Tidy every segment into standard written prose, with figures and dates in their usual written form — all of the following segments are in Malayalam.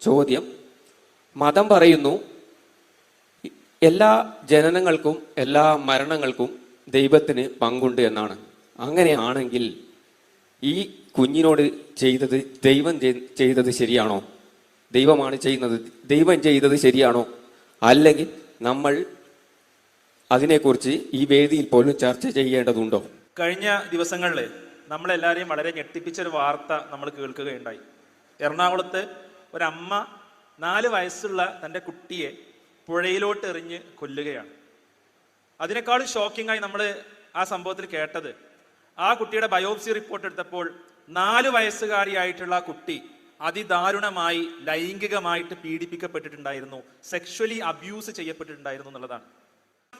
ചോദ്യം: മതം പറയുന്നു എല്ലാ ജനനങ്ങൾക്കും എല്ലാ മരണങ്ങൾക്കും ദൈവത്തിന് പങ്കുണ്ട് എന്നാണ്. അങ്ങനെയാണെങ്കിൽ ഈ കുഞ്ഞിനോട് ചെയ്തത് ദൈവം ചെയ്തത് ശരിയാണോ? ദൈവമാണ് ചെയ്യുന്നത്, ദൈവം ചെയ്തത് ശരിയാണോ? അല്ലെങ്കിൽ നമ്മൾ അതിനെക്കുറിച്ച് ഈ വേദിയിൽ പോലും ചർച്ച ചെയ്യേണ്ടതുണ്ടോ? കഴിഞ്ഞ ദിവസങ്ങളിൽ നമ്മളെല്ലാവരെയും വളരെ ഞെട്ടിപ്പിച്ചൊരു വാർത്ത നമ്മൾ കേൾക്കുകയുണ്ടായി. എറണാകുളത്ത് ഒരമ്മ 4 വയസ്സുള്ള തൻ്റെ കുട്ടിയെ പുഴയിലോട്ട് എറിഞ്ഞ് കൊല്ലുകയാണ്. അതിനേക്കാളും ഷോക്കിംഗായി നമ്മൾ ആ സംഭവത്തിൽ കേട്ടത്, ആ കുട്ടിയുടെ ബയോപ്സി റിപ്പോർട്ട് എടുത്തപ്പോൾ 4 വയസ്സുകാരിയായിട്ടുള്ള ആ കുട്ടി അതിദാരുണമായി ലൈംഗികമായിട്ട് പീഡിപ്പിക്കപ്പെട്ടിട്ടുണ്ടായിരുന്നു, സെക്ഷുവലി അബ്യൂസ് ചെയ്യപ്പെട്ടിട്ടുണ്ടായിരുന്നു എന്നുള്ളതാണ്.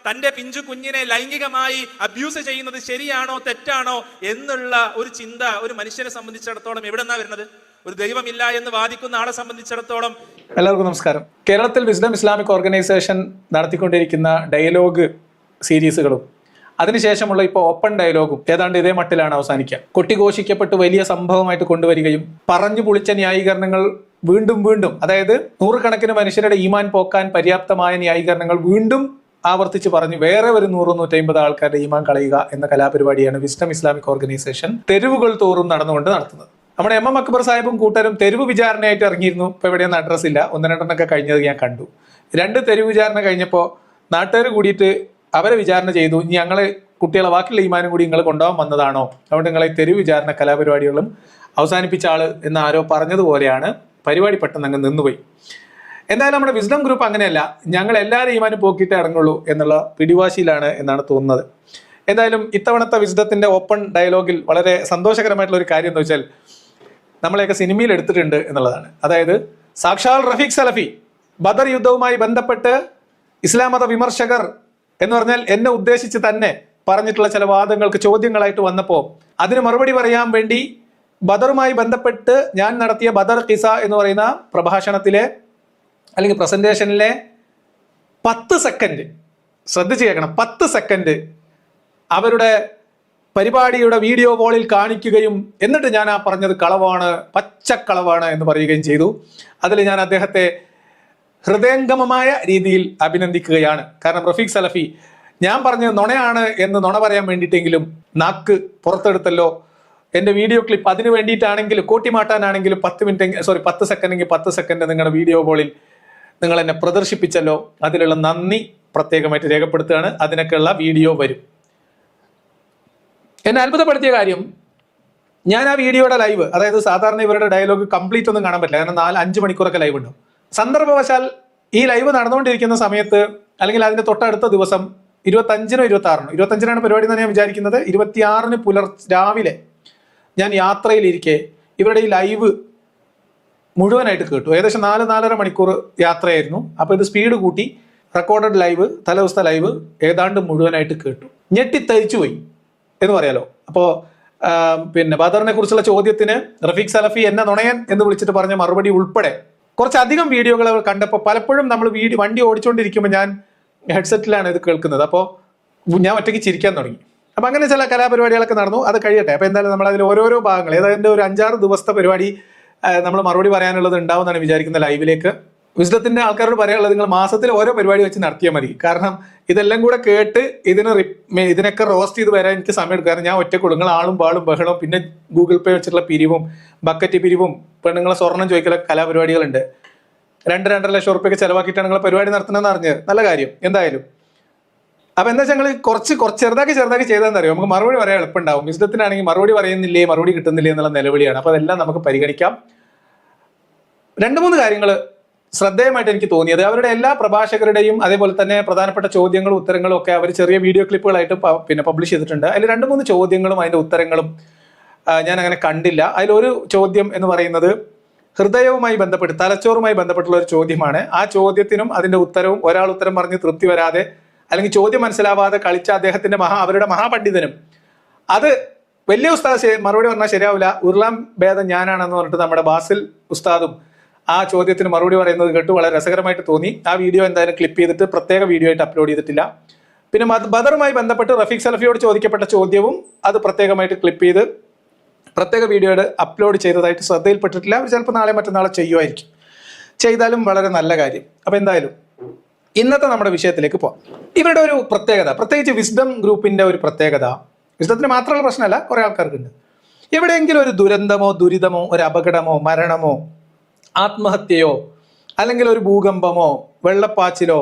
തൻ്റെ പിഞ്ചു കുഞ്ഞിനെ ലൈംഗികമായി അബ്യൂസ് ചെയ്യുന്നത് ശരിയാണോ തെറ്റാണോ എന്നുള്ള ഒരു ചിന്ത ഒരു മനുഷ്യനെ സംബന്ധിച്ചിടത്തോളം എവിടെ നിന്നാ വരുന്നത്? ഒരു ദൈവമില്ല എന്ന് വാദിക്കുന്ന ആളെ സംബന്ധിച്ചിടത്തോളം. എല്ലാവർക്കും നമസ്കാരം. കേരളത്തിൽ വിസ്ഡം ഇസ്ലാമിക് ഓർഗനൈസേഷൻ നടത്തിക്കൊണ്ടിരിക്കുന്ന ഡയലോഗ് സീരീസുകളും അതിനുശേഷമുള്ള ഇപ്പോൾ ഓപ്പൺ ഡയലോഗും ഏതാണ്ട് ഇതേ മട്ടിലാണ് അവസാനിക്കുക. കൊട്ടിഘോഷിക്കപ്പെട്ട് വലിയ സംഭവമായിട്ട് കൊണ്ടുവരികയും പറഞ്ഞു പൊളിച്ച ന്യായീകരണങ്ങൾ വീണ്ടും വീണ്ടും, അതായത് നൂറുകണക്കിന് മനുഷ്യരുടെ ഈമാൻ പോക്കാൻ പര്യാപ്തമായ ന്യായീകരണങ്ങൾ വീണ്ടും ആവർത്തിച്ച് പറഞ്ഞു വേറെ ഒരു 100-150 ആൾക്കാരുടെ ഈമാൻ കളയുക എന്ന കലാപരിപാടിയാണ് വിസ്ഡം ഇസ്ലാമിക് ഓർഗനൈസേഷൻ തെരുവുകൾ തോറും നടത്തുന്നത്. നമ്മുടെ എം അക്ബർ സാഹിബും കൂട്ടരും തെരുവ് വിചാരണയായിട്ട് ഇറങ്ങിയിരുന്നു. ഇപ്പോൾ എവിടെയൊന്നും അഡ്രസ് ഇല്ല, 1-2 കഴിഞ്ഞത് ഞാൻ കണ്ടു. 2 തെരുവ് വിചാരണ കഴിഞ്ഞപ്പോൾ നാട്ടുകാർ കൂടിയിട്ട് അവരെ വിചാരണ ചെയ്തു. ഇനി ഞങ്ങളെ കുട്ടികളെ ബാക്കിയുള്ള ഈമാനും കൂടി നിങ്ങൾ കൊണ്ടുപോകാൻ വന്നതാണോ, അതുകൊണ്ട് നിങ്ങളെ തെരുവ് വിചാരണ കലാപരിപാടികളും അവസാനിപ്പിച്ച ആള് എന്ന് ആരോ പറഞ്ഞതുപോലെയാണ് പരിപാടി പെട്ടെന്ന് അങ്ങ് നിന്നുപോയി. എന്തായാലും നമ്മുടെ വിസ്ഡം ഗ്രൂപ്പ് അങ്ങനെയല്ല, ഞങ്ങൾ എല്ലാവരും ഈമാനും പോക്കിയിട്ടേ ഇറങ്ങുള്ളൂ എന്നുള്ള പിടിവാശിയിലാണ് എന്നാണ് തോന്നുന്നത്. എന്തായാലും ഇത്തവണത്തെ വിസ്ഡത്തിന്റെ ഓപ്പൺ ഡയലോഗിൽ വളരെ സന്തോഷകരമായിട്ടുള്ള ഒരു കാര്യം എന്ന് വെച്ചാൽ നമ്മളെയൊക്കെ സിനിമയിൽ എടുത്തിട്ടുണ്ട് എന്നുള്ളതാണ്. അതായത് സാക്ഷാൽ റഫീഖ് സലഫി ബദർ യുദ്ധവുമായി ബന്ധപ്പെട്ട് ഇസ്ലാം മത വിമർശകർ എന്ന് പറഞ്ഞാൽ എന്നെ ഉദ്ദേശിച്ച് തന്നെ പറഞ്ഞിട്ടുള്ള ചില വാദങ്ങൾക്ക് ചോദ്യങ്ങളായിട്ട് വന്നപ്പോൾ അതിന് മറുപടി പറയാൻ വേണ്ടി ബദറുമായി ബന്ധപ്പെട്ട് ഞാൻ നടത്തിയ ബദർ ഖിസ എന്ന് പറയുന്ന പ്രഭാഷണത്തിലെ അല്ലെങ്കിൽ പ്രസന്റേഷനിലെ 10 സെക്കൻഡ് ശ്രദ്ധിച്ച് കേൾക്കണം. 10 സെക്കൻഡ് അവരുടെ പരിപാടിയുടെ വീഡിയോ വോളിൽ കാണിക്കുകയും എന്നിട്ട് ഞാൻ ആ പറഞ്ഞത് കളവാണ്, പച്ചക്കളവാണ് എന്ന് പറയുകയും ചെയ്തു. അതിൽ ഞാൻ അദ്ദേഹത്തെ ഹൃദയംഗമമായ രീതിയിൽ അഭിനന്ദിക്കുകയാണ്. കാരണം റഫീഖ് സലഫി ഞാൻ പറഞ്ഞത് നുണയാണ് എന്ന് നുണ പറയാൻ വേണ്ടിയിട്ടെങ്കിലും നാക്ക് പുറത്തെടുത്തല്ലോ. എൻ്റെ വീഡിയോ ക്ലിപ്പ് അതിന് വേണ്ടിയിട്ടാണെങ്കിലും കോട്ടിമാട്ടാനാണെങ്കിലും 10 സെക്കൻഡെങ്കിൽ 10 സെക്കൻഡ് നിങ്ങളുടെ വീഡിയോ വോളിൽ നിങ്ങൾ എന്നെ പ്രദർശിപ്പിച്ചല്ലോ. അതിലുള്ള നന്ദി പ്രത്യേകമായിട്ട് രേഖപ്പെടുത്തുകയാണ്. അതിനൊക്കെയുള്ള വീഡിയോ വരും. എന്നെ അത്ഭുതപ്പെടുത്തിയ കാര്യം, ഞാൻ ആ വീഡിയോയുടെ ലൈവ്, അതായത് സാധാരണ ഇവരുടെ ഡയലോഗ് കംപ്ലീറ്റ് ഒന്നും കാണാൻ പറ്റില്ല, കാരണം 4-5 മണിക്കൂറൊക്കെ ലൈവ് ഉണ്ടാവും. സന്ദർഭവശാൽ ഈ ലൈവ് നടന്നുകൊണ്ടിരിക്കുന്ന സമയത്ത് അല്ലെങ്കിൽ അതിന്റെ തൊട്ടടുത്ത ദിവസം 25-നോ 26-നോ പരിപാടി എന്ന് ഞാൻ വിചാരിക്കുന്നത്, 26-ന് രാവിലെ ഞാൻ യാത്രയിലിരിക്കെ ഇവരുടെ ഈ ലൈവ് മുഴുവനായിട്ട് കേട്ടു. ഏകദേശം 4-4.5 മണിക്കൂർ യാത്രയായിരുന്നു. അപ്പോൾ ഇത് സ്പീഡ് കൂട്ടി റെക്കോർഡഡ് ലൈവ്, തലേദിവസത്തെ ലൈവ് ഏതാണ്ട് മുഴുവനായിട്ട് കേട്ടു. ഞെട്ടിത്തരിച്ചു പോയി എന്ന് പറയാലോ. അപ്പോൾ പിന്നെ ബദറിനെ കുറിച്ചുള്ള ചോദ്യത്തിന് റഫീഖ് സലഫി എന്നെ നുണയൻ എന്ന് വിളിച്ചിട്ട് പറഞ്ഞ മറുപടി ഉൾപ്പെടെ കുറച്ചധികം വീഡിയോകൾ കണ്ടപ്പോൾ പലപ്പോഴും നമ്മൾ വണ്ടി ഓടിച്ചുകൊണ്ടിരിക്കുമ്പോൾ ഞാൻ ഹെഡ്സെറ്റിലാണ് ഇത് കേൾക്കുന്നത്. അപ്പോൾ ഞാൻ ഒറ്റയ്ക്ക് ചിരിക്കാൻ തുടങ്ങി. അപ്പം അങ്ങനെ ചില കലാപരിപാടികളൊക്കെ നടന്നു. അത് കഴിയട്ടെ. അപ്പോൾ എന്തായാലും നമ്മൾ അതിൽ ഓരോരോ ഭാഗങ്ങൾ, ഏതാണ്ട് ഒരു 5-6 ദിവസത്തെ പരിപാടി നമ്മൾ മറുപടി പറയാനുള്ളത് ഉണ്ടാവുമെന്നാണ് വിചാരിക്കുന്ന ലൈവിലേക്ക്. വിസ്ഡത്തിന്റെ ആൾക്കാരോട് പറയാനുള്ളത്, നിങ്ങൾ മാസത്തിൽ ഓരോ പരിപാടി വെച്ച് നടത്തിയാൽ മതി. കാരണം ഇതെല്ലാം കൂടെ കേട്ട് ഇതിനൊക്കെ റോസ്റ്റ് ചെയ്ത് വരാൻ എനിക്ക് സമയം എടുക്കും. കാരണം ഞാൻ ഒറ്റക്കുള്ളൂ. നിങ്ങൾ ആളും പാളും ബഹളവും പിന്നെ ഗൂഗിൾ പേ വെച്ചിട്ടുള്ള പിരിവും ബക്കറ്റ് പിരിവും പെണ്ണുങ്ങളെ സ്വർണം ചോദിക്കലൊക്കെ കലാപരിപാടികളുണ്ട്. 2-2.5 ലക്ഷം റുപ്യൊക്കെ ചിലവാക്കിയിട്ടാണ് നിങ്ങൾ പരിപാടി നടത്തണമെന്ന് അറിഞ്ഞത്. നല്ല കാര്യം. എന്തായാലും അപ്പം എന്താ വെച്ചാൽ ഞങ്ങൾ കുറച്ച് ചെറുതാക്കി ചെയ്താന്നറിയോ, നമുക്ക് മറുപടി പറയാൻ എളുപ്പമുണ്ടാവും. വിസ്ഡത്തിനാണെങ്കിൽ മറുപടി പറയുന്നില്ലേ, മറുപടി കിട്ടുന്നില്ലേ എന്നുള്ള നിലവിളിയാണ്. അപ്പോൾ അതെല്ലാം നമുക്ക് പരിഗണിക്കാം. 2-3 കാര്യങ്ങൾ ശ്രദ്ധേയമായിട്ട് എനിക്ക് തോന്നിയത്, അവരുടെ എല്ലാ പ്രഭാഷകരുടെയും അതേപോലെ തന്നെ പ്രധാനപ്പെട്ട ചോദ്യങ്ങളും ഉത്തരങ്ങളും ഒക്കെ അവർ ചെറിയ വീഡിയോ ക്ലിപ്പുകളായിട്ട് പിന്നെ പബ്ലിഷ് ചെയ്തിട്ടുണ്ട്. അതിൽ 2-3 ചോദ്യങ്ങളും അതിൻ്റെ ഉത്തരങ്ങളും ഞാൻ അങ്ങനെ കണ്ടില്ല. അതിലൊരു ചോദ്യം എന്ന് പറയുന്നത് ഹൃദയവുമായി ബന്ധപ്പെട്ട്, തലച്ചോറുമായി ബന്ധപ്പെട്ടുള്ള ഒരു ചോദ്യമാണ്. ആ ചോദ്യത്തിനും അതിൻ്റെ ഉത്തരവും ഒരാൾ ഉത്തരം പറഞ്ഞ് തൃപ്തി വരാതെ അല്ലെങ്കിൽ ചോദ്യം മനസ്സിലാവാതെ കളിച്ച അദ്ദേഹത്തിന്റെ അവരുടെ മഹാപണ്ഡിതനും അത് വലിയ ഉസ്താദ് മറുപടി പറഞ്ഞാൽ ശരിയാവില്ല, ഉരുളാം ഭേദം ഞാനാണെന്ന് പറഞ്ഞിട്ട് നമ്മുടെ ബാസിൽ ഉസ്താദും ആ ചോദ്യത്തിന് മറുപടി പറയുന്നത് കേട്ടു. വളരെ രസകരമായിട്ട് തോന്നി. ആ വീഡിയോ എന്തായാലും ക്ലിപ്പ് ചെയ്തിട്ട് പ്രത്യേക വീഡിയോ ആയിട്ട് അപ്ലോഡ് ചെയ്തിട്ടില്ല. പിന്നെ ബദറുമായി ബന്ധപ്പെട്ട് റഫീഖ് സലഫിയോട് ചോദിക്കപ്പെട്ട ചോദ്യവും അത് പ്രത്യേകമായിട്ട് ക്ലിപ്പ് ചെയ്ത് പ്രത്യേക വീഡിയോയുടെ അപ്ലോഡ് ചെയ്തതായിട്ട് ശ്രദ്ധയിൽപ്പെട്ടിട്ടില്ല. അവർ ചിലപ്പോൾ നാളെ മറ്റന്നാളെ ചെയ്യുമായിരിക്കും. ചെയ്താലും വളരെ നല്ല കാര്യം. അപ്പൊ എന്തായാലും ഇന്നത്തെ നമ്മുടെ വിഷയത്തിലേക്ക് പോവാം. ഇവരുടെ ഒരു പ്രത്യേകത, പ്രത്യേകിച്ച് വിസ്ഡം ഗ്രൂപ്പിന്റെ ഒരു പ്രത്യേകത, വിസ്ഡത്തിന് മാത്രമുള്ള പ്രശ്നമല്ല, കുറെ ആൾക്കാർക്കുണ്ട്. എവിടെയെങ്കിലും ഒരു ദുരന്തമോ ദുരിതമോ ഒരു അപകടമോ മരണമോ ആത്മഹത്യയോ അല്ലെങ്കിൽ ഒരു ഭൂകമ്പമോ വെള്ളപ്പാച്ചിലോ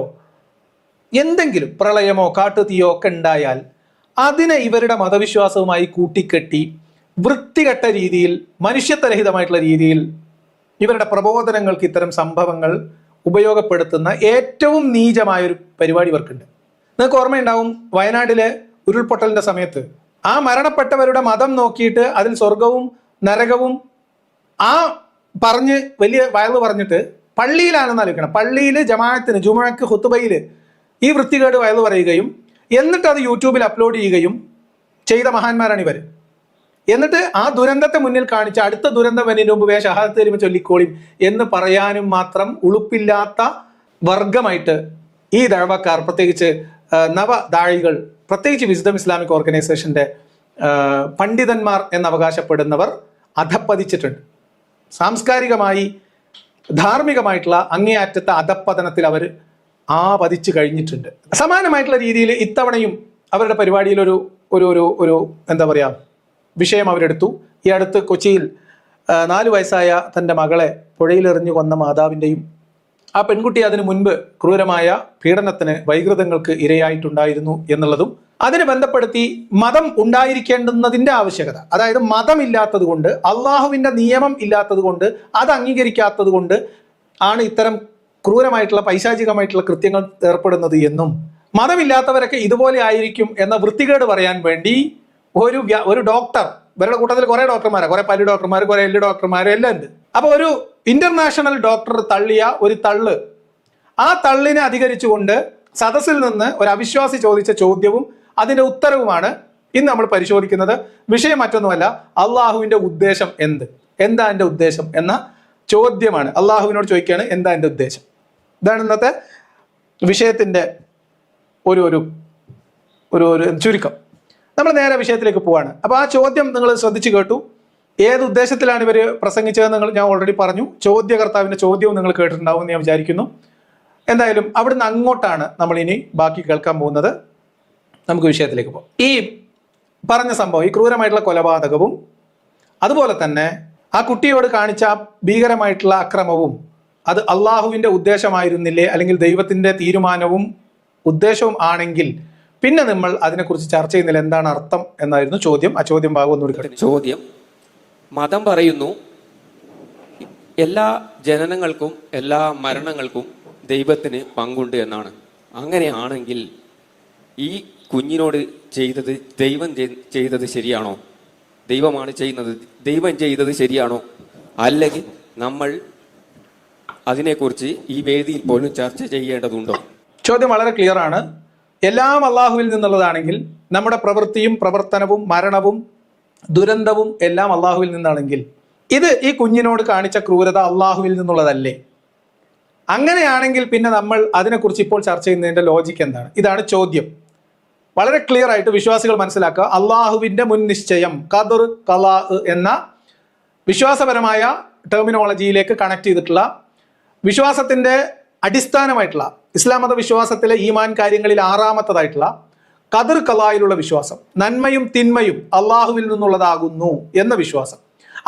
എന്തെങ്കിലും പ്രളയമോ കാട്ടുതീയോ ഒക്കെ ഉണ്ടായാൽ അതിനെ ഇവരുടെ മതവിശ്വാസവുമായി കൂട്ടിക്കെട്ടി വൃത്തികെട്ട രീതിയിൽ, മനുഷ്യത്വരഹിതമായിട്ടുള്ള രീതിയിൽ ഇവരുടെ പ്രബോധനങ്ങൾക്ക് ഇത്തരം സംഭവങ്ങൾ ഉപയോഗപ്പെടുത്തുന്ന ഏറ്റവും നീചമായൊരു പരിപാടി ഇവർക്കുണ്ട്. നിങ്ങൾക്ക് ഓർമ്മയുണ്ടാവും, വയനാട്ടിലെ ഉരുൾപൊട്ടലിന്റെ സമയത്ത് ആ മരണപ്പെട്ടവരുടെ മതം നോക്കിയിട്ട് അതിൽ സ്വർഗവും നരകവും ആ പറഞ്ഞ് വലിയ വയല് പറഞ്ഞിട്ട് പള്ളിയിലാണെന്ന് ആലോചിക്കണം, പള്ളിയിൽ ജമാഅത്തിന് ജുമുഅക്ക് ഖുത്ബയിൽ ഈ വൃത്തികേട് വയല് പറയുകയും എന്നിട്ട് അത് യൂട്യൂബിൽ അപ്ലോഡ് ചെയ്യുകയും ചെയ്ത മഹാന്മാരാണ് ഇവർ. എന്നിട്ട് ആ ദുരന്തത്തെ മുന്നിൽ കാണിച്ച് അടുത്ത ദുരന്തം വരുന്നതിന് മുമ്പ് ഷഹാദത്ത് കലിമ ചൊല്ലിക്കോളിയും എന്ന് പറയാനും മാത്രം ഉളുപ്പില്ലാത്ത വർഗമായിട്ട് ഈ ദഅവക്കാർ, പ്രത്യേകിച്ച് നവദാഴികൾ, പ്രത്യേകിച്ച് വിസ്ഡം ഇസ്ലാമിക് ഓർഗനൈസേഷന്റെ പണ്ഡിതന്മാർ എന്നവകാശപ്പെടുന്നവർ അധപ്പതിച്ചിട്ടുണ്ട്. സാംസ്കാരികമായി ധാർമ്മികമായിട്ടുള്ള അങ്ങേയറ്റത്തെ അധപ്പതനത്തിൽ അവർ പതിച്ചു കഴിഞ്ഞിട്ടുണ്ട്. സമാനമായിട്ടുള്ള രീതിയിൽ ഇത്തവണയും അവരുടെ പരിപാടിയിൽ ഒരു എന്താ പറയുക വിഷയം അവരെടുത്തു. ഈ അടുത്ത് കൊച്ചിയിൽ 4 വയസ്സായ തൻ്റെ മകളെ പുഴയിലെറിഞ്ഞു കൊന്ന മാതാവിൻ്റെയും ആ പെൺകുട്ടി അതിനു മുൻപ് ക്രൂരമായ പീഡനത്തിന്, വൈകൃതങ്ങൾക്ക് ഇരയായിട്ടുണ്ടായിരുന്നു എന്നുള്ളതും അതിനെ ബന്ധപ്പെടുത്തി മതം ഉണ്ടായിരിക്കേണ്ടുന്നതിൻ്റെ ആവശ്യകത, അതായത് മതമില്ലാത്തത് കൊണ്ട്, അള്ളാഹുവിൻ്റെ നിയമം ഇല്ലാത്തത് കൊണ്ട്, അത് അംഗീകരിക്കാത്തത് കൊണ്ട് ആണ് ഇത്തരം ക്രൂരമായിട്ടുള്ള പൈശാചികമായിട്ടുള്ള കൃത്യങ്ങൾ ഏർപ്പെടുന്നത് എന്നും മതമില്ലാത്തവരൊക്കെ ഇതുപോലെ ആയിരിക്കും എന്ന വൃത്തികേട് പറയാൻ വേണ്ടി ഒരു ഡോക്ടർ, ഇവരുടെ കൂട്ടത്തിൽ കുറെ ഡോക്ടർമാരാണ്, കുറെ പല്ലി ഡോക്ടർമാർ, കുറെ എല്ല് ഡോക്ടർമാർ എല്ലാം ഉണ്ട്. അപ്പൊ ഒരു ഇന്റർനാഷണൽ ഡോക്ടർ തള്ളിയ ഒരു തള്ള്, ആ തള്ളിനെ അധികരിച്ചുകൊണ്ട് സദസ്സിൽ നിന്ന് ഒരു അവിശ്വാസി ചോദിച്ച ചോദ്യവും അതിന്റെ ഉത്തരവുമാണ് ഇന്ന് നമ്മൾ പരിശോധിക്കുന്നത്. വിഷയം മറ്റൊന്നുമല്ല, അള്ളാഹുവിന്റെ ഉദ്ദേശം എന്താ എൻ്റെ ഉദ്ദേശം എന്ന ചോദ്യമാണ്. അള്ളാഹുവിനോട് ചോദിക്കുകയാണ്, എന്താ എൻ്റെ ഉദ്ദേശം? ഇതാണ് ഇന്നത്തെ വിഷയത്തിന്റെ ഒരു ചുരുക്കം. നമ്മൾ നേരെ വിഷയത്തിലേക്ക് പോവാണ്. അപ്പോൾ ആ ചോദ്യം നിങ്ങൾ ശ്രദ്ധിച്ചു കേട്ടു. ഏത് ഉദ്ദേശത്തിലാണ് ഇവർ പ്രസംഗിച്ചതെന്ന് ഞാൻ ഓൾറെഡി പറഞ്ഞു. ചോദ്യകർത്താവിന്റെ ചോദ്യവും നിങ്ങൾ കേട്ടിട്ടുണ്ടാവും എന്ന് ഞാൻ വിചാരിക്കുന്നു. എന്തായാലും അവിടുന്ന് അങ്ങോട്ടാണ് നമ്മൾ ഇനി ബാക്കി കേൾക്കാൻ പോകുന്നത്. നമുക്ക് വിഷയത്തിലേക്ക് പോകാം. ഈ പറഞ്ഞ സംഭവം, ഈ ക്രൂരമായിട്ടുള്ള കൊലപാതകവും അതുപോലെ തന്നെ ആ കുട്ടിയോട് കാണിച്ച ഭീകരമായിട്ടുള്ള അക്രമവും അത് അള്ളാഹുവിന്റെ ഉദ്ദേശമായിരുന്നില്ലേ, അല്ലെങ്കിൽ ദൈവത്തിന്റെ തീരുമാനവും ഉദ്ദേശവും ആണെങ്കിൽ പിന്നെ നമ്മൾ അതിനെക്കുറിച്ച് ചർച്ച ചെയ്യുന്നില്ല, എന്താണ് അർത്ഥം എന്നായിരുന്നു ചോദ്യം. ആ ചോദ്യം ഭാഗം ഒന്നുകൂടി. ചോദ്യം: മതം പറയുന്നു എല്ലാ ജനനങ്ങൾക്കും എല്ലാ മരണങ്ങൾക്കും ദൈവത്തിന് പങ്കുണ്ട് എന്നാണ്. അങ്ങനെയാണെങ്കിൽ ഈ കുഞ്ഞിനോട് ചെയ്തത് ദൈവം ചെയ്തത് ശരിയാണോ? ദൈവമാണ് ചെയ്യുന്നത്, ദൈവം ചെയ്തത് ശരിയാണോ? അല്ലെങ്കിൽ നമ്മൾ അതിനെക്കുറിച്ച് ഈ വേദിയിൽ പോലും ചർച്ച ചെയ്യേണ്ടതുണ്ടോ? ചോദ്യം വളരെ ക്ലിയർ ആണ്. എല്ലാം അള്ളാഹുവിൽ നിന്നുള്ളതാണെങ്കിൽ നമ്മുടെ പ്രവൃത്തിയും പ്രവർത്തനവും മരണവും ദുരന്തവും എല്ലാം അള്ളാഹുവിൽ നിന്നാണെങ്കിൽ ഇത് ഈ കുഞ്ഞിനോട് കാണിച്ച ക്രൂരത അള്ളാഹുവിൽ നിന്നുള്ളതല്ലേ? അങ്ങനെയാണെങ്കിൽ പിന്നെ നമ്മൾ അതിനെക്കുറിച്ച് ഇപ്പോൾ ചർച്ച ചെയ്യുന്നതിന്റെ ലോജിക്ക് എന്താണ്? ഇതാണ് ചോദ്യം. വളരെ ക്ലിയർ ആയിട്ട് വിശ്വാസികൾ മനസ്സിലാക്കുക. അള്ളാഹുവിന്റെ മുൻ നിശ്ചയം, ഖദർ, ഖലാ എന്ന വിശ്വാസപരമായ ടെർമിനോളജിയിലേക്ക് കണക്ട് ചെയ്തിട്ടുള്ള വിശ്വാസത്തിന്റെ അടിസ്ഥാനമായിട്ടുള്ള ഇസ്ലാം മത വിശ്വാസത്തിലെ ഈമാൻ കാര്യങ്ങളിൽ 6ാമത്തതായിട്ടുള്ള ഖദർ ഖലായിലുള്ള വിശ്വാസം, നന്മയും തിന്മയും അള്ളാഹുവിൽ നിന്നുള്ളതാകുന്നു എന്ന വിശ്വാസം,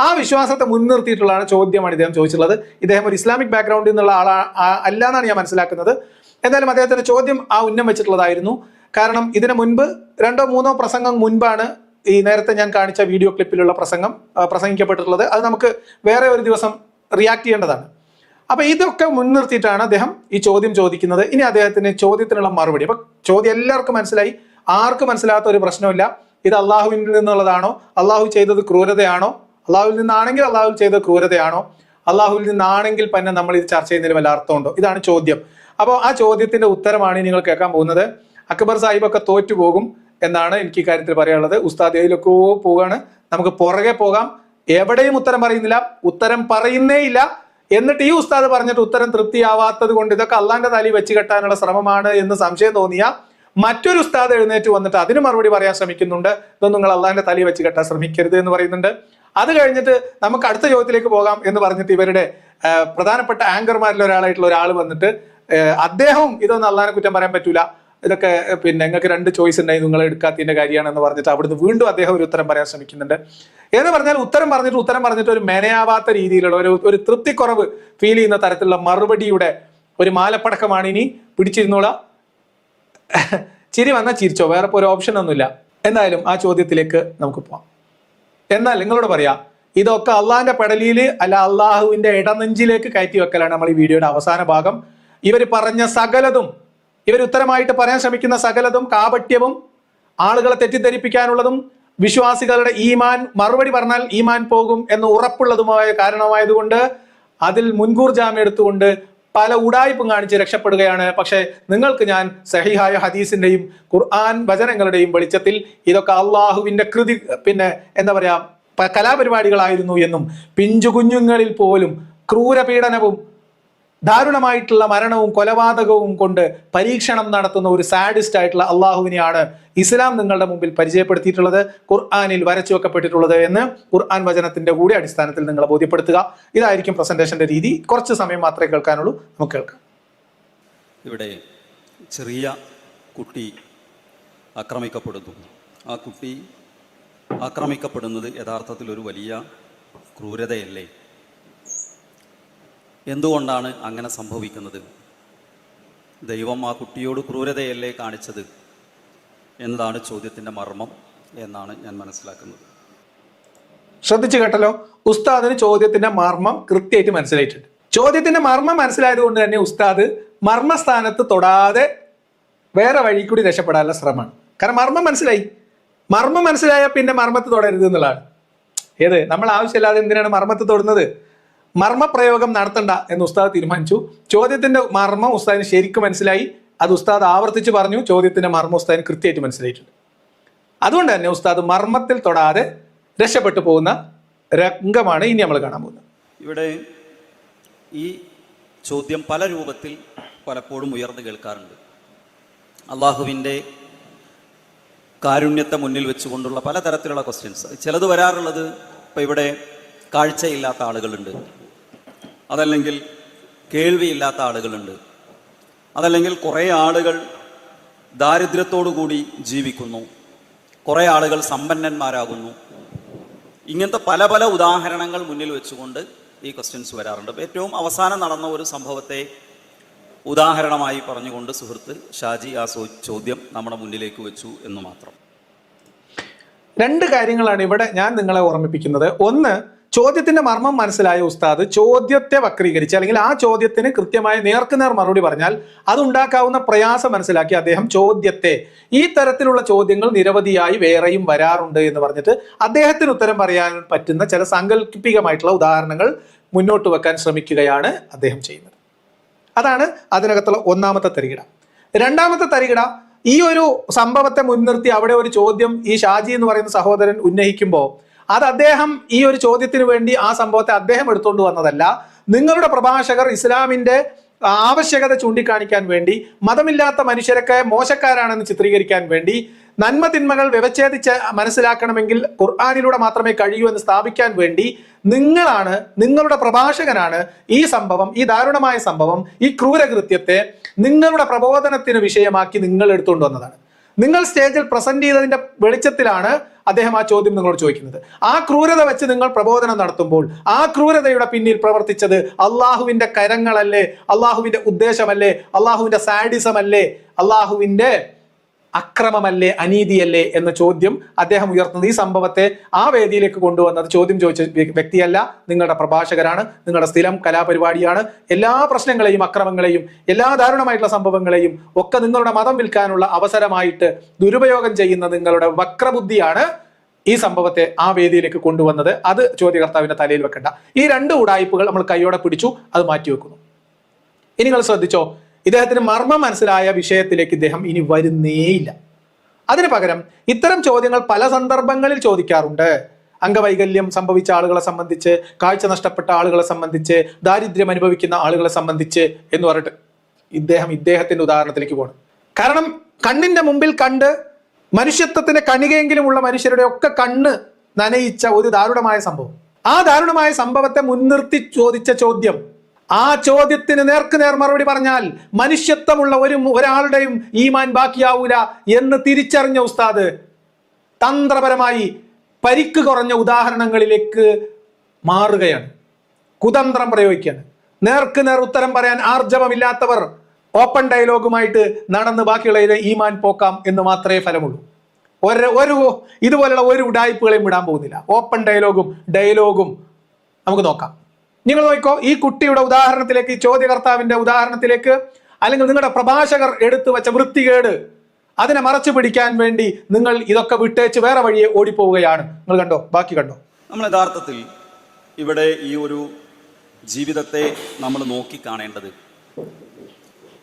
ആ വിശ്വാസത്തെ മുൻനിർത്തിയിട്ടുള്ളതാണ് ചോദ്യമാണ് ഇദ്ദേഹം ചോദിച്ചിട്ടുള്ളത്. ഇദ്ദേഹം ഒരു ഇസ്ലാമിക് ബാക്ക്ഗ്രൗണ്ടിൽ നിന്നുള്ള അല്ല എന്നാണ് ഞാൻ മനസ്സിലാക്കുന്നത്. എന്തായാലും അദ്ദേഹത്തിന്റെ ചോദ്യം ഉന്നം വെച്ചിട്ടുള്ളതായിരുന്നു. കാരണം ഇതിനു മുൻപ് 2ഓ 3ഓ പ്രസംഗം മുൻപാണ് ഈ നേരത്തെ ഞാൻ കാണിച്ച വീഡിയോ ക്ലിപ്പിലുള്ള പ്രസംഗിക്കപ്പെട്ടിട്ടുള്ളത്. അത് നമുക്ക് വേറെ ഒരു ദിവസം റിയാക്ട് ചെയ്യേണ്ടതാണ്. അപ്പൊ ഇതൊക്കെ മുൻനിർത്തിയിട്ടാണ് അദ്ദേഹം ഈ ചോദ്യം ചോദിക്കുന്നത്. ഇനി അദ്ദേഹത്തിന് ചോദ്യത്തിനുള്ള മറുപടി. അപ്പൊ ചോദ്യം എല്ലാവർക്കും മനസ്സിലായി, ആർക്കും മനസ്സിലാത്ത ഒരു പ്രശ്നമില്ല. ഇത് അള്ളാഹുവിൽ നിന്നുള്ളതാണോ, അള്ളാഹു ചെയ്തത് ക്രൂരതയാണോ, അള്ളാഹുവിൽ നിന്നാണെങ്കിൽ അള്ളാഹു ചെയ്തത് ക്രൂരതയാണോ, അള്ളാഹുവിൽ നിന്നാണെങ്കിൽ പിന്നെ നമ്മൾ ഇത് ചർച്ച ചെയ്യുന്നതിന് വല്ല അർത്ഥമുണ്ടോ? ഇതാണ് ചോദ്യം. അപ്പോൾ ആ ചോദ്യത്തിന്റെ ഉത്തരമാണ് നിങ്ങൾ കേൾക്കാൻ പോകുന്നത്. അക്ബർ സാഹിബൊക്കെ തോറ്റുപോകും എന്നാണ് എനിക്ക് ഈ കാര്യത്തിൽ പറയാനുള്ളത്. ഉസ്താദ് ഏതിലൊക്കെ പോവുകയാണ്, നമുക്ക് പുറകെ പോകാം. എവിടെയും ഉത്തരം പറയുന്നില്ല, ഉത്തരം പറയുന്നേ ഇല്ല. എന്നിട്ട് ഈ ഉസ്താദ് പറഞ്ഞിട്ട് ഉത്തരം തൃപ്തിയാവാത്തത് കൊണ്ട് ഇതൊക്കെ അള്ളാന്റെ തലയിൽ വെച്ച് കെട്ടാനുള്ള ശ്രമമാണ് എന്ന് സംശയം തോന്നിയ മറ്റൊരു ഉസ്താദ് എഴുന്നേറ്റ് വന്നിട്ട് അതിന് മറുപടി പറയാൻ ശ്രമിക്കുന്നുണ്ട്. ഇതൊന്നും നിങ്ങൾ അള്ളാന്റെ തലയിൽ വെച്ച് കെട്ടാൻ ശ്രമിക്കരുത് എന്ന് പറയുന്നുണ്ട്. അത് കഴിഞ്ഞിട്ട് നമുക്ക് അടുത്ത ചോദ്യത്തിലേക്ക് പോകാം എന്ന് പറഞ്ഞിട്ട് ഇവരുടെ പ്രധാനപ്പെട്ട ആങ്കർമാരിൽ ഒരാളായിട്ടുള്ള ഒരാൾ വന്നിട്ട് അദ്ദേഹവും ഇതൊന്നും അള്ളാഹിനെ കുറ്റം പറയാൻ പറ്റൂല, ഇതൊക്കെ പിന്നെ നിങ്ങൾക്ക് 2 ചോയ്സ് ഉണ്ടായി, നിങ്ങൾ എടുക്കാത്തതിന്റെ കാര്യമാണെന്ന് പറഞ്ഞിട്ട് അവിടുന്ന് വീണ്ടും അദ്ദേഹം ഒരു ഉത്തരം പറയാൻ ശ്രമിക്കുന്നുണ്ട്. എന്ന് പറഞ്ഞാൽ ഉത്തരം പറഞ്ഞിട്ട് ഒരു മെനയാവാത്ത രീതിയിലുള്ള ഒരു തൃപ്തിക്കുറവ് ഫീൽ ചെയ്യുന്ന തരത്തിലുള്ള മറുപടിയുടെ ഒരു മാലപ്പടക്കമാണ്. ഇനി പിടിച്ചിരുന്നോളാം, ചിരി വന്നാൽ ചിരിച്ചോ, വേറെ ഒരു ഓപ്ഷൻ ഒന്നുമില്ല. എന്തായാലും ആ ചോദ്യത്തിലേക്ക് നമുക്ക് പോവാം. എന്നാൽ നിങ്ങളോട് പറയാം, ഇതൊക്കെ അള്ളാഹിന്റെ പെടലിയിൽ അല്ല അള്ളാഹുവിന്റെ ഇടനെഞ്ചിലേക്ക് കയറ്റി വെക്കലാണ് നമ്മൾ ഈ വീഡിയോയുടെ അവസാന ഭാഗം. ഇവർ പറഞ്ഞ സകലതും, ഇവർ ഉത്തരമായിട്ട് പറയാൻ ശ്രമിക്കുന്ന സകലതും കാപട്യവും ആളുകളെ തെറ്റിദ്ധരിപ്പിക്കാനുള്ളതും വിശ്വാസികളുടെ ഈമാൻ, മറുപടി പറഞ്ഞാൽ ഈമാൻ പോകും എന്ന് ഉറപ്പുള്ളതുമായ കാരണമായതുകൊണ്ട് അതിൽ മുൻകൂർ ജാമ്യം എടുത്തുകൊണ്ട് പല ഉടായ്പും കാണിച്ച് രക്ഷപ്പെടുകയാണ്. പക്ഷേ നിങ്ങൾക്ക് ഞാൻ സഹിഹായ ഹദീസിന്റെയും ഖുർആൻ വചനങ്ങളുടെയും വെളിച്ചത്തിൽ ഇതൊക്കെ അള്ളാഹുവിന്റെ കൃതി, പിന്നെ എന്താ പറയാ, കലാപരിപാടികളായിരുന്നു എന്നും പിഞ്ചു കുഞ്ഞുങ്ങളിൽ പോലും ക്രൂരപീഡനവും ദാരുണമായിട്ടുള്ള മരണവും കൊലപാതകവും കൊണ്ട് പരീക്ഷണം നടത്തുന്ന ഒരു സാഡിസ്റ്റ് ആയിട്ടുള്ള അള്ളാഹുവിനെയാണ് ഇസ്ലാം നിങ്ങളുടെ മുമ്പിൽ പരിചയപ്പെടുത്തിയിട്ടുള്ളത്, ഖുർആനിൽ വരച്ചു വെക്കപ്പെട്ടിട്ടുള്ളത് എന്ന് ഖുർആൻ വചനത്തിന്റെ കൂടി അടിസ്ഥാനത്തിൽ നിങ്ങളെ ബോധ്യപ്പെടുത്തുക. ഇതായിരിക്കും പ്രസന്റേഷന്റെ രീതി. കുറച്ച് സമയം മാത്രമേ കേൾക്കാനുള്ളൂ, നമുക്ക് കേൾക്കാം. ഇവിടെ ചെറിയ കുട്ടി ആക്രമിക്കപ്പെടുന്നു. ആ കുട്ടി ആക്രമിക്കപ്പെടുന്നത് യഥാർത്ഥത്തിൽ ഒരു വലിയ ക്രൂരതയല്ലേ? എന്തുകൊണ്ടാണ് അങ്ങനെ സംഭവിക്കുന്നത്? ദൈവം ആ കുട്ടിയോട് ക്രൂരതയല്ലേ കാണിച്ചത് എന്നതാണ് ചോദ്യത്തിൻ്റെ മർമ്മം എന്നാണ് ഞാൻ മനസ്സിലാക്കുന്നത്. ശ്രദ്ധിച്ചു കേട്ടല്ലോ, ഉസ്താദിന് ചോദ്യത്തിന്റെ മർമ്മം കൃത്യമായിട്ട് മനസ്സിലായിട്ടുണ്ട്. ചോദ്യത്തിന്റെ മർമ്മം മനസ്സിലായത് കൊണ്ട് തന്നെ ഉസ്താദ് മർമ്മസ്ഥാനത്ത് തൊടാതെ വേറെ വഴി കൂടി രക്ഷപ്പെടാനുള്ള ശ്രമമാണ്. കാരണം മർമ്മം മനസ്സിലായാൽ പിന്നെ മർമ്മത്ത് തൊടരുത് എന്നുള്ളതാണ്. ഏത് നമ്മൾ ആവശ്യമില്ലാതെ എന്തിനാണ് മർമ്മത്ത് തൊടുന്നത്? മർമ്മപ്രയോഗം നടത്തണ്ട എന്ന് ഉസ്താദ് തീരുമാനിച്ചു. ചോദ്യത്തിന്റെ മർമ്മം ഉസ്താദിന് ശരിക്കും മനസ്സിലായി. അത് ഉസ്താദ് ആവർത്തിച്ച് പറഞ്ഞു. ചോദ്യത്തിന്റെ മർമ്മം ഉസ്താദിന് കൃത്യമായിട്ട് മനസ്സിലായിട്ടുണ്ട്. അതുകൊണ്ട് തന്നെ ഉസ്താദ് മർമ്മത്തിൽ തൊടാതെ രക്ഷപ്പെട്ടു പോകുന്ന രംഗമാണ് ഇനി നമ്മൾ കാണാൻ പോകുന്നത്. ഇവിടെ ഈ ചോദ്യം പല രൂപത്തിൽ പലപ്പോഴും ഉയർന്നു കേൾക്കാറുണ്ട്. അള്ളാഹുവിൻ്റെ കാരുണ്യത്തെ മുന്നിൽ വെച്ചുകൊണ്ടുള്ള പലതരത്തിലുള്ള ക്വസ്റ്റ്യൻസ്. ചിലത് വരാറുള്ളത്, ഇപ്പം ഇവിടെ കാഴ്ചയില്ലാത്ത ആളുകളുണ്ട്, അതല്ലെങ്കിൽ കേൾവിയില്ലാത്ത ആളുകളുണ്ട്, അതല്ലെങ്കിൽ കുറേ ആളുകൾ ദാരിദ്ര്യത്തോടു കൂടി ജീവിക്കുന്നു, കുറേ ആളുകൾ സമ്പന്നന്മാരാകുന്നു. ഇങ്ങനത്തെ പല പല ഉദാഹരണങ്ങൾ മുന്നിൽ വെച്ചുകൊണ്ട് ഈ ക്വസ്റ്റ്യൻസ് വരാറുണ്ട്. ഏറ്റവും അവസാനം നടന്ന ഒരു സംഭവത്തെ ഉദാഹരണമായി പറഞ്ഞുകൊണ്ട് സുഹൃത്ത് ഷാജി ആ ചോദ്യം നമ്മുടെ മുന്നിലേക്ക് വെച്ചു എന്ന് മാത്രം. 2 കാര്യങ്ങളാണ് ഇവിടെ ഞാൻ നിങ്ങളെ ഓർമ്മിപ്പിക്കുന്നത്. ഒന്ന്, ചോദ്യത്തിന്റെ മർമ്മം മനസ്സിലായ ഉസ്താദ് ചോദ്യത്തെ വക്രീകരിച്ച് അല്ലെങ്കിൽ ആ ചോദ്യത്തിന് കൃത്യമായ നേർക്കുനേർ മറുപടി പറഞ്ഞാൽ അതുണ്ടാക്കാവുന്ന പ്രയാസം മനസ്സിലാക്കി അദ്ദേഹം ചോദ്യത്തെ, ഈ തരത്തിലുള്ള ചോദ്യങ്ങൾ നിരവധിയായി വേറെയും വരാറുണ്ട് എന്ന് പറഞ്ഞിട്ട് അദ്ദേഹത്തിന് ഉത്തരം പറയാൻ പറ്റുന്ന ചില സാങ്കല്പികമായിട്ടുള്ള ഉദാഹരണങ്ങൾ മുന്നോട്ട് വെക്കാൻ ശ്രമിക്കുകയാണ് അദ്ദേഹം ചെയ്യുന്നത്. അതാണ് അതിനകത്തുള്ള ഒന്നാമത്തെ തരികിട. രണ്ടാമത്തെ തരികിട, ഈ ഒരു സംഭവത്തെ മുൻനിർത്തി അവിടെ ഒരു ചോദ്യം ഈ ഷാജി എന്ന് പറയുന്ന സഹോദരൻ ഉന്നയിക്കുമ്പോൾ അത് അദ്ദേഹം ഈ ഒരു ചോദ്യത്തിന് വേണ്ടി ആ സംഭവത്തെ അദ്ദേഹം എടുത്തുകൊണ്ട് വന്നതല്ല. നിങ്ങളുടെ പ്രഭാഷകർ ഇസ്ലാമിന്റെ ആവശ്യകത ചൂണ്ടിക്കാണിക്കാൻ വേണ്ടി, മതമില്ലാത്ത മനുഷ്യരൊക്കെ മോശക്കാരാണെന്ന് ചിത്രീകരിക്കാൻ വേണ്ടി, നന്മ തിന്മകൾ വ്യവച്ഛേദിച്ച് മനസ്സിലാക്കണമെങ്കിൽ ഖുർആനിലൂടെ മാത്രമേ കഴിയൂ എന്ന് സ്ഥാപിക്കാൻ വേണ്ടി നിങ്ങളുടെ പ്രഭാഷകനാണ് ഈ സംഭവം, ഈ ദാരുണമായ സംഭവം, ഈ ക്രൂരകൃത്യത്തെ നിങ്ങളുടെ പ്രബോധനത്തിന് വിഷയമാക്കി നിങ്ങൾ എടുത്തുകൊണ്ട് വന്നതാണ്. നിങ്ങൾ സ്റ്റേജിൽ പ്രസന്റ് ചെയ്തതിന്റെ വെളിച്ചത്തിലാണ് അദ്ദേഹം ആ ചോദ്യം നിങ്ങളോട് ചോദിക്കുന്നത്. ആ ക്രൂരത വെച്ച് നിങ്ങൾ പ്രബോധനം നടത്തുമ്പോൾ ആ ക്രൂരതയുടെ പിന്നിൽ പ്രവർത്തിച്ചത് അള്ളാഹുവിന്റെ കരങ്ങളല്ലേ, അള്ളാഹുവിന്റെ ഉദ്ദേശമല്ലേ, അള്ളാഹുവിന്റെ സാഡിസം അല്ലേ, അള്ളാഹുവിന്റെ അക്രമമല്ലേ, അനീതിയല്ലേ എന്ന ചോദ്യം അദ്ദേഹം ഉയർത്തുന്നത്. ഈ സംഭവത്തെ ആ വേദിയിലേക്ക് കൊണ്ടുവന്നത് ചോദ്യം ചോദിച്ച വ്യക്തിയല്ല, നിങ്ങളുടെ പ്രഭാഷകരാണ്, നിങ്ങളുടെ സ്ഥിരം കലാപരിപാടിയാണ്. എല്ലാ പ്രശ്നങ്ങളെയും അക്രമങ്ങളെയും എല്ലാ ദാരുണമായിട്ടുള്ള സംഭവങ്ങളെയും ഒക്കെ നിങ്ങളുടെ മതം വിൽക്കാനുള്ള അവസരമായിട്ട് ദുരുപയോഗം ചെയ്യുന്ന നിങ്ങളുടെ വക്രബുദ്ധിയാണ് ഈ സംഭവത്തെ ആ വേദിയിലേക്ക് കൊണ്ടുവന്നത്. അത് ചോദ്യകർത്താവിന്റെ തലയിൽ വെക്കണ്ട. ഈ 2 ഉടായ്പകൾ നമ്മൾ കൈയോടെ പിടിച്ചു, അത് മാറ്റിവെക്കുന്നു. ഇനി നിങ്ങൾ ശ്രദ്ധിച്ചോ, ഇദ്ദേഹത്തിന് മർമ്മം മനസ്സിലായ വിഷയത്തിലേക്ക് ഇദ്ദേഹം ഇനി വരുന്നേയില്ല. അതിന് പകരം ഇത്തരം ചോദ്യങ്ങൾ പല സന്ദർഭങ്ങളിൽ ചോദിക്കാറുണ്ട്. അംഗവൈകല്യം സംഭവിച്ച ആളുകളെ സംബന്ധിച്ച്, കാഴ്ച നഷ്ടപ്പെട്ട ആളുകളെ സംബന്ധിച്ച്, ദാരിദ്ര്യം അനുഭവിക്കുന്ന ആളുകളെ സംബന്ധിച്ച് എന്ന് പറഞ്ഞിട്ട് ഇദ്ദേഹത്തിന്റെ ഉദാഹരണത്തിലേക്ക് പോകണം. കാരണം കണ്ണിന്റെ മുമ്പിൽ കണ്ട് മനുഷ്യത്വത്തിന്റെ കണികയെങ്കിലും ഉള്ള മനുഷ്യരുടെ ഒക്കെ കണ്ണ് നനയിച്ച ഒരു ദാരുണമായ സംഭവം. ആ ദാരുണമായ സംഭവത്തെ മുൻനിർത്തി ചോദിച്ച ചോദ്യം, ആ ചോദ്യത്തിന് നേർക്കുനേർ മറുപടി പറഞ്ഞാൽ മനുഷ്യത്വമുള്ള ഒരാളുടെയും ഈമാൻ ബാക്കിയാവൂല എന്ന് തിരിച്ചറിഞ്ഞ ഉസ്താദ് തന്ത്രപരമായി പരിക്ക് കുറഞ്ഞ ഉദാഹരണങ്ങളിലേക്ക് മാറുകയാണ്, കുതന്ത്രം പ്രയോഗിക്കുകയാണ്. നേർക്കുനേർ ഉത്തരം പറയാൻ ആർജവമില്ലാത്തവർ ഓപ്പൺ ഡയലോഗുമായിട്ട് നടന്ന് ബാക്കിയുള്ള ഈമാൻ പോക്കാം എന്ന് മാത്രമേ ഫലമുള്ളൂ. ഒരു ഇതുപോലുള്ള ഒരു ഉഡായിപ്പുകളെയും വിടാൻ പോകുന്നില്ല. ഓപ്പൺ ഡയലോഗും നമുക്ക് നോക്കാം. നിങ്ങൾ നോക്കിക്കോ, ഈ കുട്ടിയുടെ ഉദാഹരണത്തിലേക്ക്, ഈ ചോദ്യകർത്താവിന്റെ ഉദാഹരണത്തിലേക്ക്, അല്ലെങ്കിൽ നിങ്ങളുടെ പ്രഭാഷകർ എടുത്തു വെച്ച വൃത്തികേട് അതിനെ മറച്ചു പിടിക്കാൻ വേണ്ടി നിങ്ങൾ ഇതൊക്കെ വിട്ടേച്ച് വേറെ വഴിയെ ഓടിപ്പോവുകയാണ്. നിങ്ങൾ കണ്ടോ, ബാക്കി കണ്ടോ. നമ്മൾ യഥാർത്ഥത്തിൽ ഇവിടെ ഈ ഒരു ജീവിതത്തെ നമ്മൾ നോക്കിക്കാണേണ്ടത്,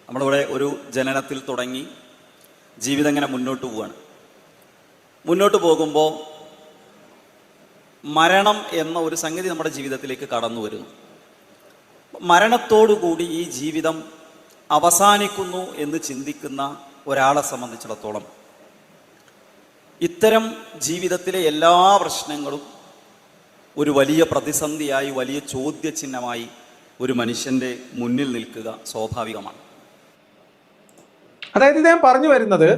നമ്മളിവിടെ ഒരു ജനനത്തിൽ തുടങ്ങി ജീവിതം ഇങ്ങനെ മുന്നോട്ട് പോവുകയാണ്. മുന്നോട്ട് പോകുമ്പോൾ മരണം എന്ന ഒരു സംഗതി നമ്മുടെ ജീവിതത്തിലേക്ക് കടന്നു വരുന്നു. മരണത്തോടുകൂടി ഈ ജീവിതം അവസാനിക്കുന്നു എന്ന് ചിന്തിക്കുന്ന ഒരാളെ സംബന്ധിച്ചിടത്തോളം ഇത്തരം ജീവിതത്തിലെ എല്ലാ പ്രശ്നങ്ങളും ഒരു വലിയ പ്രതിസന്ധിയായി, വലിയ ചോദ്യചിഹ്നമായി ഒരു മനുഷ്യൻ്റെ മുന്നിൽ നിൽക്കുക സ്വാഭാവികമാണ്. അതായത് ഇദ്ദേഹം പറഞ്ഞു വരുന്നത്,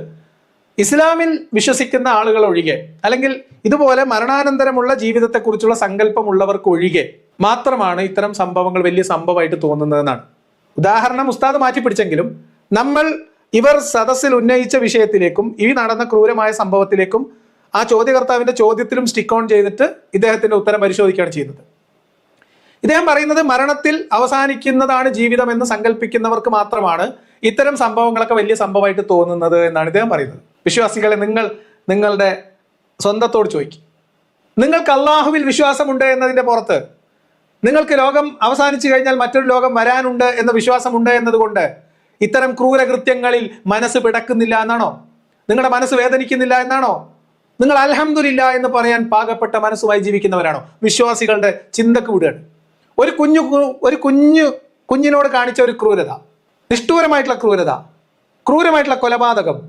ഇസ്ലാമിൽ വിശ്വസിക്കുന്ന ആളുകൾ ഒഴികെ, അല്ലെങ്കിൽ ഇതുപോലെ മരണാനന്തരമുള്ള ജീവിതത്തെക്കുറിച്ചുള്ള സങ്കല്പമുള്ളവർക്ക് ഒഴികെ മാത്രമാണ് ഇത്തരം സംഭവങ്ങൾ വലിയ സംഭവമായിട്ട് തോന്നുന്നതെന്നാണ്. ഉദാഹരണം ഉസ്താദ് മാറ്റി പിടിച്ചെങ്കിലും ഇവർ സദസ്സിൽ ഉന്നയിച്ച വിഷയത്തിലേക്കും ഈ നടന്ന ക്രൂരമായ സംഭവത്തിലേക്കും ആ ചോദ്യകർത്താവിന്റെ ചോദ്യത്തിലും സ്റ്റിക്ക് ഓൺ ചെയ്തിട്ട് ഇദ്ദേഹത്തിന്റെ ഉത്തരം പരിശോധിക്കുകയാണ് ചെയ്യുന്നത്. ഇദ്ദേഹം പറയുന്നത് മരണത്തിൽ അവസാനിക്കുന്നതാണ് ജീവിതം എന്ന് സങ്കല്പിക്കുന്നവർക്ക് മാത്രമാണ് ഇത്തരം സംഭവങ്ങളൊക്കെ വലിയ സംഭവമായിട്ട് തോന്നുന്നത് എന്നാണ് ഇദ്ദേഹം പറയുന്നത്. വിശ്വാസികളെ, നിങ്ങളുടെ സ്വന്തത്തോട് ചോദിക്കും, നിങ്ങൾക്ക് അള്ളാഹുവിൽ വിശ്വാസമുണ്ട് എന്നതിന്റെ പുറത്ത് നിങ്ങൾക്ക് ലോകം അവസാനിച്ചു കഴിഞ്ഞാൽ മറ്റൊരു ലോകം വരാനുണ്ട് എന്ന വിശ്വാസമുണ്ട് എന്നതുകൊണ്ട് ഇത്തരം ക്രൂരകൃത്യങ്ങളിൽ മനസ്സ് പിടക്കുന്നില്ല എന്നാണോ? നിങ്ങളുടെ മനസ്സ് വേദനിക്കുന്നില്ല എന്നാണോ? നിങ്ങൾ അൽഹംദുലില്ലാ എന്ന് പറയാൻ പാകപ്പെട്ട മനസ്സുമായി ജീവിക്കുന്നവരാണോ? വിശ്വാസികളുടെ ചിന്തക്ക് വിടുകയാണ്. ഒരു കുഞ്ഞിനോട് കാണിച്ച ഒരു ക്രൂരത, നിഷ്ഠൂരമായിട്ടുള്ള ക്രൂരത, ക്രൂരമായിട്ടുള്ള കൊലപാതകം,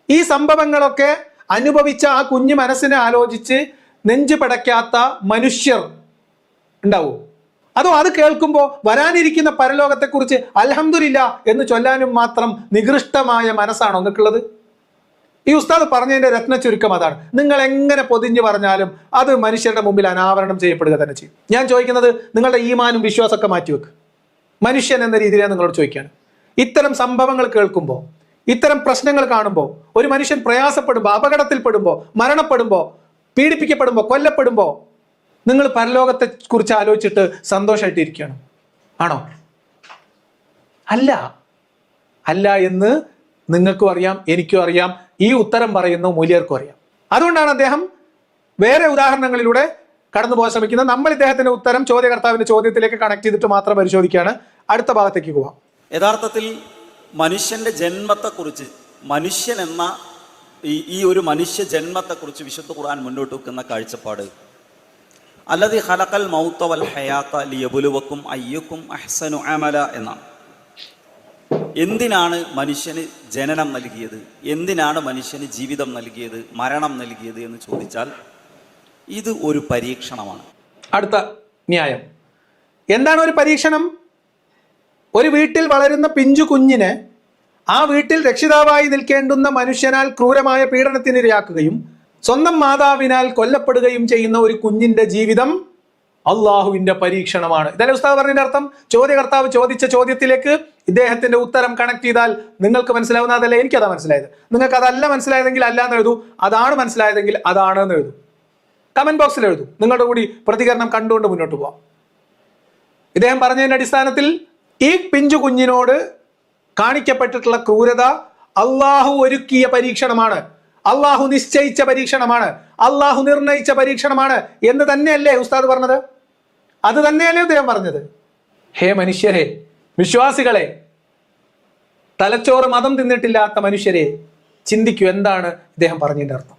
ഈ സംഭവങ്ങളൊക്കെ അനുഭവിച്ച ആ കുഞ്ഞു മനസ്സിനെ ആലോചിച്ച് നെഞ്ചു പടയ്ക്കാത്ത മനുഷ്യർ ഉണ്ടാവൂ? അതോ അത് കേൾക്കുമ്പോൾ വരാനിരിക്കുന്ന പരലോകത്തെക്കുറിച്ച് അൽഹംദുലില്ലാ എന്ന് ചൊല്ലാനും മാത്രം നികൃഷ്ടമായ മനസ്സാണോ നിങ്ങൾക്കുള്ളത്? ഈ ഉസ്താദ് പറഞ്ഞതിന്റെ രത്ന ചുരുക്കം അതാണ്. നിങ്ങൾ എങ്ങനെ പൊതിഞ്ഞു പറഞ്ഞാലും അത് മനുഷ്യരുടെ മുമ്പിൽ അനാവരണം ചെയ്യപ്പെടുക തന്നെ ചെയ്യും. ഞാൻ ചോദിക്കുന്നത്, നിങ്ങളുടെ ഈമാനും വിശ്വാസമൊക്കെ മാറ്റിവെക്ക്. മനുഷ്യൻ എന്ന രീതിയിൽ ഞാൻ നിങ്ങളോട് ചോദിക്കുകയാണ്. ഇത്തരം സംഭവങ്ങൾ കേൾക്കുമ്പോൾ, ഇത്തരം പ്രശ്നങ്ങൾ കാണുമ്പോൾ, ഒരു മനുഷ്യൻ പ്രയാസപ്പെടുമ്പോൾ, അപകടത്തിൽപ്പെടുമ്പോൾ, മരണപ്പെടുമ്പോൾ, പീഡിപ്പിക്കപ്പെടുമ്പോൾ, കൊല്ലപ്പെടുമ്പോൾ നിങ്ങൾ പരലോകത്തെ കുറിച്ച് ആലോചിച്ചിട്ട് സന്തോഷമായിട്ടിരിക്കുകയാണ് ആണോ? അല്ല എന്ന് നിങ്ങൾക്കും അറിയാം, എനിക്കും അറിയാം, ഈ ഉത്തരം പറയുന്ന മൂല്യർക്കും അറിയാം. അതുകൊണ്ടാണ് അദ്ദേഹം വേറെ ഉദാഹരണങ്ങളിലൂടെ കടന്നു പോകാൻ ശ്രമിക്കുന്നത്. നമ്മൾ ഇദ്ദേഹത്തിന്റെ ഉത്തരം ചോദ്യകർത്താവിന്റെ ചോദ്യത്തിലേക്ക് കണക്ട് ചെയ്തിട്ട് മാത്രം പരിശോധിക്കുകയാണ്. അടുത്ത ഭാഗത്തേക്ക് പോവാം. യഥാർത്ഥത്തിൽ മനുഷ്യന്റെ ജന്മത്തെക്കുറിച്ച്, മനുഷ്യൻ എന്ന ഈ ഒരു മനുഷ്യ ജന്മത്തെക്കുറിച്ച് വിശുദ്ധ ഖുർആൻ മുന്നോട്ട് വെക്കുന്ന കാഴ്ചപ്പാട്, അല്ലദീ ഖലഖൽ മൗത വൽ ഹയാത ലിയബ്ലുവക്കും അയ്യുക്കും അഹ്സനു അമല എന്നാണ്. എന്തിനാണ് മനുഷ്യന് ജനനം നൽകിയത്, എന്തിനാണ് മനുഷ്യന് ജീവിതം നൽകിയത്, മരണം നൽകിയത് എന്ന് ചോദിച്ചാൽ ഇത് ഒരു പരീക്ഷണമാണ്. അടുത്ത ന്യായം എന്താണ്? ഒരു പരീക്ഷണം. ഒരു വീട്ടിൽ വളരുന്ന പിഞ്ചു കുഞ്ഞിനെ ആ വീട്ടിൽ രക്ഷിതാവായി നിൽക്കേണ്ടുന്ന മനുഷ്യനാൽ ക്രൂരമായ പീഡനത്തിനിരയാക്കുകയും സ്വന്തം മാതാവിനാൽ കൊല്ലപ്പെടുകയും ചെയ്യുന്ന ഒരു കുഞ്ഞിന്റെ ജീവിതം അള്ളാഹുവിന്റെ പരീക്ഷണമാണ്. ഇതല്ലേ ഉസ്താദ് പറഞ്ഞതിന്റെ അർത്ഥം? ചോദ്യകർത്താവ് ചോദിച്ച ചോദ്യത്തിലേക്ക് ഇദ്ദേഹത്തിന്റെ ഉത്തരം കണക്ട് ചെയ്താൽ നിങ്ങൾക്ക് മനസ്സിലാവുന്ന അതല്ല, എനിക്കതാ മനസ്സിലായത്. നിങ്ങൾക്ക് അതല്ല മനസ്സിലായതെങ്കിൽ അല്ല എന്ന് എഴുതൂ, അതാണ് മനസ്സിലായതെങ്കിൽ അതാണ് എന്ന് എഴുതൂ. കമന്റ് ബോക്സിൽ എഴുതൂ. നിങ്ങളുടെ കൂടി പ്രതികരണം കണ്ടുകൊണ്ട് മുന്നോട്ട് പോവാം. ഇദ്ദേഹം പറഞ്ഞതിന്റെ അടിസ്ഥാനത്തിൽ ഈ പിഞ്ചു കുഞ്ഞിനോട് കാണിക്കപ്പെട്ടിട്ടുള്ള ക്രൂരത അള്ളാഹു ഒരുക്കിയ പരീക്ഷണമാണ്, അള്ളാഹു നിശ്ചയിച്ച പരീക്ഷണമാണ്, അള്ളാഹു നിർണയിച്ച പരീക്ഷണമാണ് എന്ന് തന്നെയല്ലേ ഉസ്താദ് പറഞ്ഞത്? അത് തന്നെയല്ലേ അദ്ദേഹം പറഞ്ഞത്? ഹേ മനുഷ്യരെ, വിശ്വാസികളെ, തലച്ചോറ് മതം തിന്നിട്ടില്ലാത്ത മനുഷ്യരെ, ചിന്തിക്കൂ. എന്താണ് ഇദ്ദേഹം പറഞ്ഞതിന്റെ അർത്ഥം?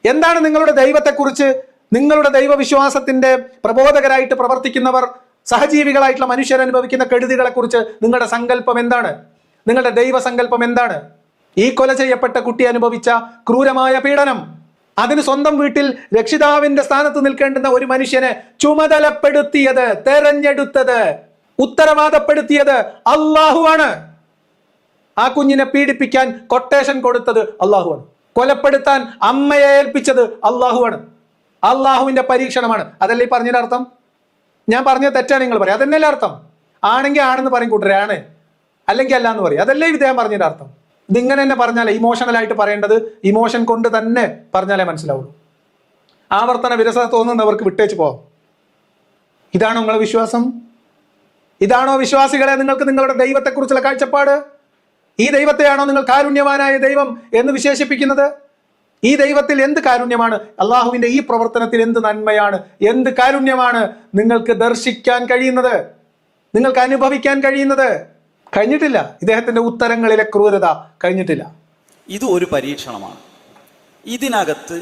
എന്താണ് നിങ്ങളുടെ ദൈവത്തെക്കുറിച്ച്, നിങ്ങളുടെ ദൈവവിശ്വാസത്തിന്റെ പ്രബോധകരായിട്ട് പ്രവർത്തിക്കുന്നവർ, സഹജീവികളായിട്ടുള്ള മനുഷ്യർ അനുഭവിക്കുന്ന കെടുതികളെ കുറിച്ച് നിങ്ങളുടെ സങ്കല്പം എന്താണ്? നിങ്ങളുടെ ദൈവസങ്കല്പം എന്താണ്? ഈ കൊല ചെയ്യപ്പെട്ട കുട്ടി അനുഭവിച്ച ക്രൂരമായ പീഡനം അതിന് സ്വന്തം വീട്ടിൽ രക്ഷിതാവിന്റെ സ്ഥാനത്ത് നിൽക്കേണ്ടുന്ന ഒരു മനുഷ്യനെ ചുമതലപ്പെടുത്തിയത്, തെരഞ്ഞെടുത്തത്, ഉത്തരവാദപ്പെടുത്തിയത് അള്ളാഹുവാണ്. ആ കുഞ്ഞിനെ പീഡിപ്പിക്കാൻ കൊട്ടേഷൻ കൊടുത്തത് അള്ളാഹുവാണ്. കൊലപ്പെടുത്താൻ അമ്മയെ ഏൽപ്പിച്ചത് അള്ളാഹുവാണ്. അള്ളാഹുവിന്റെ പരീക്ഷണമാണ്. അതല്ലേ ഈ പറഞ്ഞതിന്റെ അർത്ഥം? ഞാൻ പറഞ്ഞത് തെറ്റാണ് നിങ്ങൾ പറയാം. അതന്നെയല്ലേ അർത്ഥം? ആണെങ്കിൽ ആണെന്ന് പറയും കൂട്ടരെ, ആണ് അല്ലെങ്കിൽ അല്ല എന്ന് പറയും. അതല്ലേ ഇദ്ദേഹം പറഞ്ഞതിന്റെ അർത്ഥം? ഇതിങ്ങനെ തന്നെ പറഞ്ഞാലേ, ഇമോഷണലായിട്ട് പറയേണ്ടത് ഇമോഷൻ കൊണ്ട് തന്നെ പറഞ്ഞാലേ മനസ്സിലാവുള്ളൂ. ആവർത്തന വിരസത തോന്നുന്നവർക്ക് വിട്ടേച്ച് പോവാം. ഇതാണോ നിങ്ങളുടെ വിശ്വാസം? ഇതാണോ വിശ്വാസികളെ നിങ്ങൾക്ക് നിങ്ങളുടെ ദൈവത്തെക്കുറിച്ചുള്ള കാഴ്ചപ്പാട്? ഈ ദൈവത്തെയാണോ നിങ്ങൾ കാരുണ്യവാനായ ദൈവം എന്ന് വിശേഷിപ്പിക്കുന്നത്? ഈ ദൈവത്തിൽ എന്ത് കാരുണ്യമാണ്? അള്ളാഹുവിന്റെ ഈ പ്രവർത്തനത്തിൽ എന്ത് നന്മയാണ്, എന്ത് കാരുണ്യമാണ് നിങ്ങൾക്ക് ദർശിക്കാൻ കഴിയുന്നത്, നിങ്ങൾക്ക് അനുഭവിക്കാൻ കഴിയുന്നത്? കഴിഞ്ഞിട്ടില്ല. ഇദ്ദേഹത്തിന്റെ ഉത്തരങ്ങളിലെ ക്രൂരത കഴിഞ്ഞിട്ടില്ല. ഇത് ഒരു പരീക്ഷണമാണ്. ഇതിനകത്ത്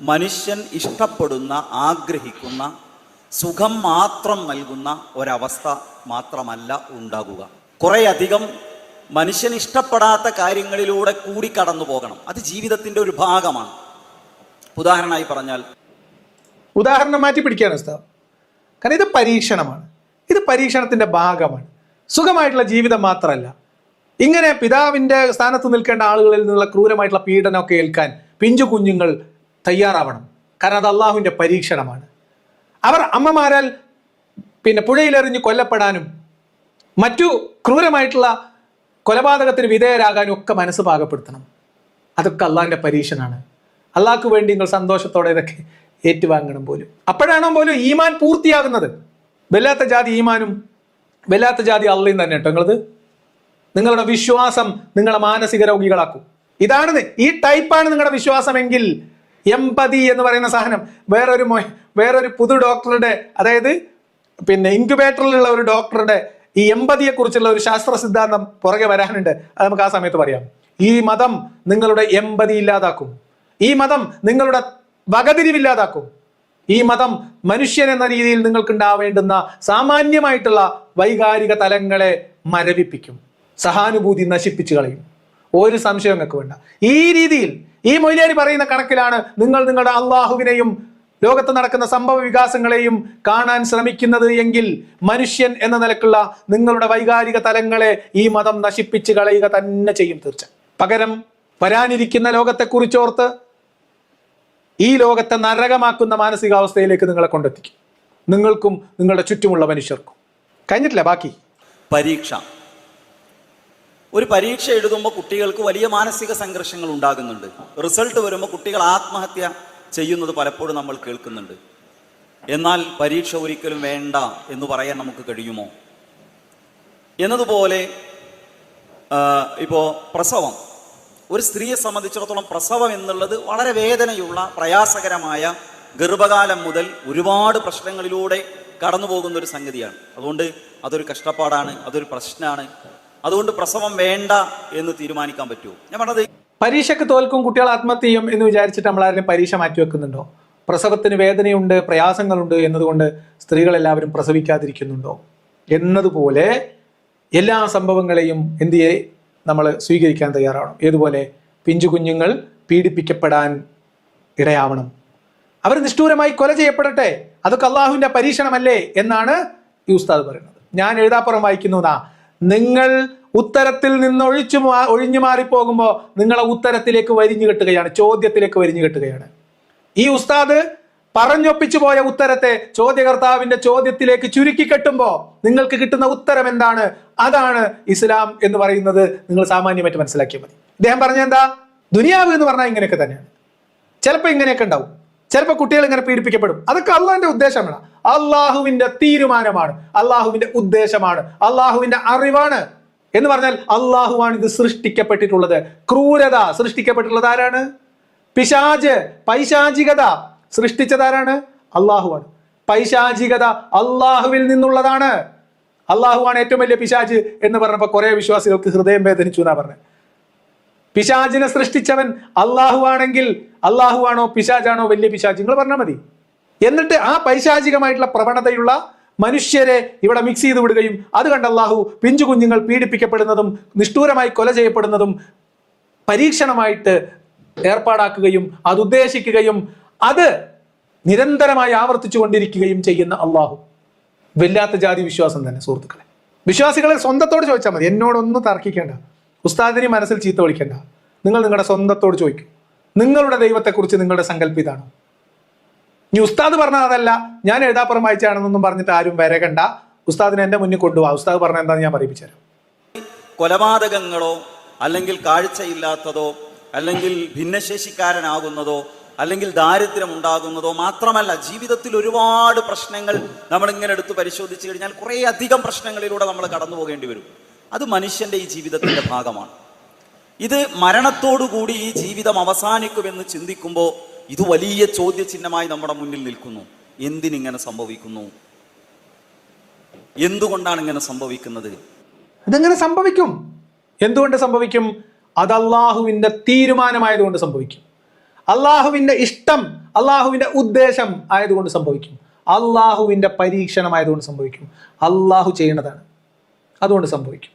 മനുഷ്യൻ ഇഷ്ടപ്പെടുന്ന, ആഗ്രഹിക്കുന്ന, സുഖം മാത്രം നൽകുന്ന ഒരവസ്ഥ മാത്രമല്ല ഉണ്ടാകുക. കുറേയധികം മനുഷ്യൻ ഇഷ്ടപ്പെടാത്ത കാര്യങ്ങളിലൂടെ കൂടി കടന്നു പോകണം. അത് ജീവിതത്തിന്റെ ഒരു ഭാഗമാണ്. ഉദാഹരണമായി പറഞ്ഞാൽ, ഉദാഹരണം മാറ്റി പിടിക്കുകയാണ് ഉസ്താദ്. കാരണം ഇത് പരീക്ഷണമാണ്. ഇത് പരീക്ഷണത്തിന്റെ ഭാഗമാണ്. സുഖമായിട്ടുള്ള ജീവിതം മാത്രമല്ല, ഇങ്ങനെ പിതാവിന്റെ സ്ഥാനത്ത് നിൽക്കേണ്ട ആളുകളിൽ നിന്നുള്ള ക്രൂരമായിട്ടുള്ള പീഡനമൊക്കെ ഏൽക്കാൻ പിഞ്ചു കുഞ്ഞുങ്ങൾ തയ്യാറാവണം. കാരണം അത് അള്ളാഹുവിന്റെ പരീക്ഷണമാണ്. അവർ അമ്മമാരാൽ പുഴയിലെറിഞ്ഞ് കൊല്ലപ്പെടാനും മറ്റു ക്രൂരമായിട്ടുള്ള കൊലപാതകത്തിന് വിധേയരാകാനും ഒക്കെ മനസ്സ് പാകപ്പെടുത്തണം. അതൊക്കെ അള്ളാഹിന്റെ പരീക്ഷണമാണ്. അള്ളാഹ്ക്ക് വേണ്ടി നിങ്ങൾ സന്തോഷത്തോടെ ഇതൊക്കെ ഏറ്റുവാങ്ങണം പോലും. അപ്പോഴാണോ പോലും ഈമാൻ പൂർത്തിയാകുന്നത്. വല്ലാത്ത ജാതി ഈമാനും വല്ലാത്ത ജാതി അള്ളയും തന്നെ കേട്ടോ നിങ്ങളത്. നിങ്ങളുടെ വിശ്വാസം നിങ്ങളെ മാനസിക രോഗികളാക്കും. ഇതാണ്, ഈ ടൈപ്പാണ് നിങ്ങളുടെ വിശ്വാസമെങ്കിൽ, എംപതി എന്ന് പറയുന്ന സാധനം വേറൊരു പുതു ഡോക്ടറുടെ, അതായത് ഇൻക്യുബേറ്ററിലുള്ള ഒരു ഡോക്ടറുടെ ഈ എമ്പതിയെ കുറിച്ചുള്ള ഒരു ശാസ്ത്ര സിദ്ധാന്തം പുറകെ വരാനുണ്ട്. അത് നമുക്ക് ആ സമയത്ത് പറയാം. ഈ മതം നിങ്ങളുടെ എമ്പതി ഇല്ലാതാക്കും. ഈ മതം നിങ്ങളുടെ വകതിരിവില്ലാതാക്കും. ഈ മതം മനുഷ്യൻ എന്ന രീതിയിൽ നിങ്ങൾക്ക് ഉണ്ടാവേണ്ടുന്ന സാമാന്യമായിട്ടുള്ള വൈകാരിക തലങ്ങളെ മരവിപ്പിക്കും. സഹാനുഭൂതി നശിപ്പിച്ചു കളയും. ഒരു സംശയം നിങ്ങൾക്ക് വേണ്ട. ഈ രീതിയിൽ ഈ മൊയ്ലാരി പറയുന്ന കണക്കിലാണ് നിങ്ങൾ നിങ്ങളുടെ അള്ളാഹുവിനെയും ലോകത്ത് നടക്കുന്ന സംഭവ വികാസങ്ങളെയും കാണാൻ ശ്രമിക്കുന്നത് എങ്കിൽ മനുഷ്യൻ എന്ന നിലക്കുള്ള നിങ്ങളുടെ വൈകാരിക തലങ്ങളെ ഈ മതം നശിപ്പിച്ച് കളയുക തന്നെ ചെയ്യും തീർച്ച. പകരം വരാനിരിക്കുന്ന ലോകത്തെക്കുറിച്ചോർത്ത് ഈ ലോകത്തെ നരകമാക്കുന്ന മാനസികാവസ്ഥയിലേക്ക് നിങ്ങളെ കൊണ്ടെത്തിക്കും. നിങ്ങൾക്കും നിങ്ങളുടെ ചുറ്റുമുള്ള മനുഷ്യർക്കും. കഴിഞ്ഞിട്ടില്ല ബാക്കി. പരീക്ഷ. ഒരു പരീക്ഷ എഴുതുമ്പോൾ കുട്ടികൾക്ക് വലിയ മാനസിക സംഘർഷങ്ങൾ ഉണ്ടാകുന്നുണ്ട്. റിസൾട്ട് വരുമ്പോൾ കുട്ടികൾ ആത്മഹത്യ ചെയ്യുന്നത് പലപ്പോഴും നമ്മൾ കേൾക്കുന്നുണ്ട്. എന്നാൽ പരീക്ഷ ഒരിക്കലും വേണ്ട എന്ന് പറയാൻ നമുക്ക് കഴിയുമോ? എന്നതുപോലെ ഇപ്പോൾ പ്രസവം, ഒരു സ്ത്രീയെ സംബന്ധിച്ചിടത്തോളം പ്രസവം എന്നുള്ളത് വളരെ വേദനയുള്ള, പ്രയാസകരമായ, ഗർഭകാലം മുതൽ ഒരുപാട് പ്രശ്നങ്ങളിലൂടെ കടന്നു പോകുന്ന ഒരു സംഗതിയാണ്. അതുകൊണ്ട് അതൊരു കഷ്ടപ്പാടാണ്, അതൊരു പ്രശ്നമാണ്. അതുകൊണ്ട് പ്രസവം വേണ്ട എന്ന് തീരുമാനിക്കാൻ പറ്റുമോ? ഞാൻ പറഞ്ഞത്, പരീക്ഷയ്ക്ക് തോൽക്കും, കുട്ടികൾ ആത്മഹത്യ ചെയ്യും എന്ന് വിചാരിച്ചിട്ട് നമ്മളാരും പരീക്ഷ മാറ്റി വെക്കുന്നുണ്ടോ? പ്രസവത്തിന് വേദനയുണ്ട്, പ്രയാസങ്ങളുണ്ട് എന്നതുകൊണ്ട് സ്ത്രീകളെല്ലാവരും പ്രസവിക്കാതിരിക്കുന്നുണ്ടോ? എന്നതുപോലെ എല്ലാ സംഭവങ്ങളെയും എന്തിയെ നമ്മൾ സ്വീകരിക്കാൻ തയ്യാറാവണം. ഏതുപോലെ പിഞ്ചു കുഞ്ഞുങ്ങൾ പീഡിപ്പിക്കപ്പെടാൻ ഇടയാവണം. അവർ നിഷ്ഠൂരമായി കൊല ചെയ്യപ്പെടട്ടെ, അതൊക്കെ അള്ളാഹുവിന്റെ പരീക്ഷണമല്ലേ എന്നാണ് ഈ ഉസ്താദ് പറയുന്നത്. ഞാൻ എഴുതാപ്പുറം വായിക്കുന്നതാ. നിങ്ങൾ ഉത്തരത്തിൽ നിന്ന് ഒഴിഞ്ഞു മാറിപ്പോകുമ്പോൾ നിങ്ങളെ ഉത്തരത്തിലേക്ക് വരിഞ്ഞു കെട്ടുകയാണ്, ചോദ്യത്തിലേക്ക് വരിഞ്ഞു കെട്ടുകയാണ്. ഈ ഉസ്താദ് പറഞ്ഞൊപ്പിച്ചു പോയ ഉത്തരത്തെ ചോദ്യകർത്താവിന്റെ ചോദ്യത്തിലേക്ക് ചുരുക്കി കെട്ടുമ്പോൾ നിങ്ങൾക്ക് കിട്ടുന്ന ഉത്തരം എന്താണ്? അതാണ് ഇസ്ലാം എന്ന് പറയുന്നത്. നിങ്ങൾ സാമാന്യമായിട്ട് മനസ്സിലാക്കിയാൽ മതി. ഇദ്ദേഹം പറഞ്ഞ എന്താ? ദുനിയാവ് എന്ന് പറഞ്ഞാൽ ഇങ്ങനെയൊക്കെ തന്നെയാണ്. ചിലപ്പോൾ ഇങ്ങനെയൊക്കെ ഉണ്ടാവും, ചിലപ്പോൾ കുട്ടികൾ ഇങ്ങനെ പീഡിപ്പിക്കപ്പെടും. അതൊക്കെ അള്ളാഹിന്റെ ഉദ്ദേശമാണ്, അള്ളാഹുവിന്റെ തീരുമാനമാണ്, അള്ളാഹുവിന്റെ ഉദ്ദേശമാണ്, അള്ളാഹുവിന്റെ അറിവാണ്. എന്ന് പറഞ്ഞാൽ അള്ളാഹുവാണ് ഇത് സൃഷ്ടിക്കപ്പെട്ടിട്ടുള്ളത്. ക്രൂരത സൃഷ്ടിക്കപ്പെട്ടിട്ടുള്ളത് ആരാണ്? പിശാച്, പൈശാചികത സൃഷ്ടിച്ചതാരാണ്? അള്ളാഹുവാണ്. പൈശാചികത അള്ളാഹുവിൽ നിന്നുള്ളതാണ്. അള്ളാഹുവാണ് ഏറ്റവും വലിയ പിശാച് എന്ന് പറഞ്ഞപ്പോൾ കുറെ വിശ്വാസികൾക്ക് ഹൃദയം വേദനിച്ചു എന്നാ പറഞ്ഞത്. പിശാചിനെ സൃഷ്ടിച്ചവൻ അള്ളാഹു ആണെങ്കിൽ അള്ളാഹുവാണോ പിശാചാണോ വലിയ പിശാച്? നിങ്ങൾ പറഞ്ഞാൽ മതി. എന്നിട്ട് ആ പൈശാചികമായിട്ടുള്ള പ്രവണതയുള്ള മനുഷ്യരെ ഇവിടെ മിക്സ് ചെയ്ത് വിടുകയും അത് കണ്ട് അള്ളാഹു പിഞ്ചു കുഞ്ഞുങ്ങൾ പീഡിപ്പിക്കപ്പെടുന്നതും നിഷ്ഠൂരമായി കൊല ചെയ്യപ്പെടുന്നതും പരീക്ഷണമായിട്ട് ഏർപ്പാടാക്കുകയും അത് ഉദ്ദേശിക്കുകയും അത് നിരന്തരമായി ആവർത്തിച്ചു കൊണ്ടിരിക്കുകയും ചെയ്യുന്ന അള്ളാഹു വല്ലാത്ത ജാതി വിശ്വാസം തന്നെ സുഹൃത്തുക്കളെ. വിശ്വാസികളെ സ്വന്തത്തോട് ചോദിച്ചാൽ മതി, എന്നോടൊന്നും തർക്കിക്കേണ്ട, ഉസ്താദിനെ മനസ്സിൽ ചീത്ത വിളിക്കേണ്ട. നിങ്ങൾ നിങ്ങളുടെ സ്വന്തത്തോട് ചോദിക്കും, നിങ്ങളുടെ ദൈവത്തെക്കുറിച്ച് നിങ്ങളുടെ സങ്കല്പം ഇതാണോ? ഇനി ഉസ്താദ് പറഞ്ഞാൽ അതല്ല, ഞാൻ എഴുതാപ്പുറം വായിച്ചാണെന്നൊന്നും പറഞ്ഞിട്ട് ആരും വരകണ്ട. ഉസ്താദിനെ എൻ്റെ മുന്നിൽ കൊണ്ടുപോകാം, ഉസ്താദ് പറഞ്ഞ എന്താണെന്ന് ഞാൻ പറയിപ്പിച്ചു തരാം. കൊലപാതകങ്ങളോ അല്ലെങ്കിൽ കാഴ്ചയില്ലാത്തതോ അല്ലെങ്കിൽ ഭിന്നശേഷിക്കാരനാകുന്നതോ അല്ലെങ്കിൽ ദാരിദ്ര്യം ഉണ്ടാകുന്നതോ മാത്രമല്ല, ജീവിതത്തിൽ ഒരുപാട് പ്രശ്നങ്ങൾ നമ്മളിങ്ങനെ എടുത്ത് പരിശോധിച്ചു കഴിഞ്ഞാൽ കുറേ അധികം പ്രശ്നങ്ങളിലൂടെ നമ്മൾ കടന്നു പോകേണ്ടി വരും. അത് മനുഷ്യന്റെ ഈ ജീവിതത്തിന്റെ ഭാഗമാണ്. ഇത് മരണത്തോടുകൂടി ഈ ജീവിതം അവസാനിക്കുമെന്ന് ചിന്തിക്കുമ്പോൾ ഇത് വലിയ ചോദ്യചിഹ്നമായി നമ്മുടെ മുന്നിൽ നിൽക്കുന്നു. എന്തിനിങ്ങനെ സംഭവിക്കുന്നു? എന്തുകൊണ്ടാണ് ഇങ്ങനെ സംഭവിക്കുന്നത്? ഇതെങ്ങനെ സംഭവിക്കും? എന്തുകൊണ്ട് സംഭവിക്കും? അത് അള്ളാഹുവിൻ്റെ തീരുമാനമായതുകൊണ്ട് സംഭവിക്കും. അള്ളാഹുവിൻ്റെ ഇഷ്ടം, അള്ളാഹുവിൻ്റെ ഉദ്ദേശം ആയതുകൊണ്ട് സംഭവിക്കും. അള്ളാഹുവിൻ്റെ പരീക്ഷണമായതുകൊണ്ട് സംഭവിക്കും. അള്ളാഹു ചെയ്യുന്നതാണ്, അതുകൊണ്ട് സംഭവിക്കും.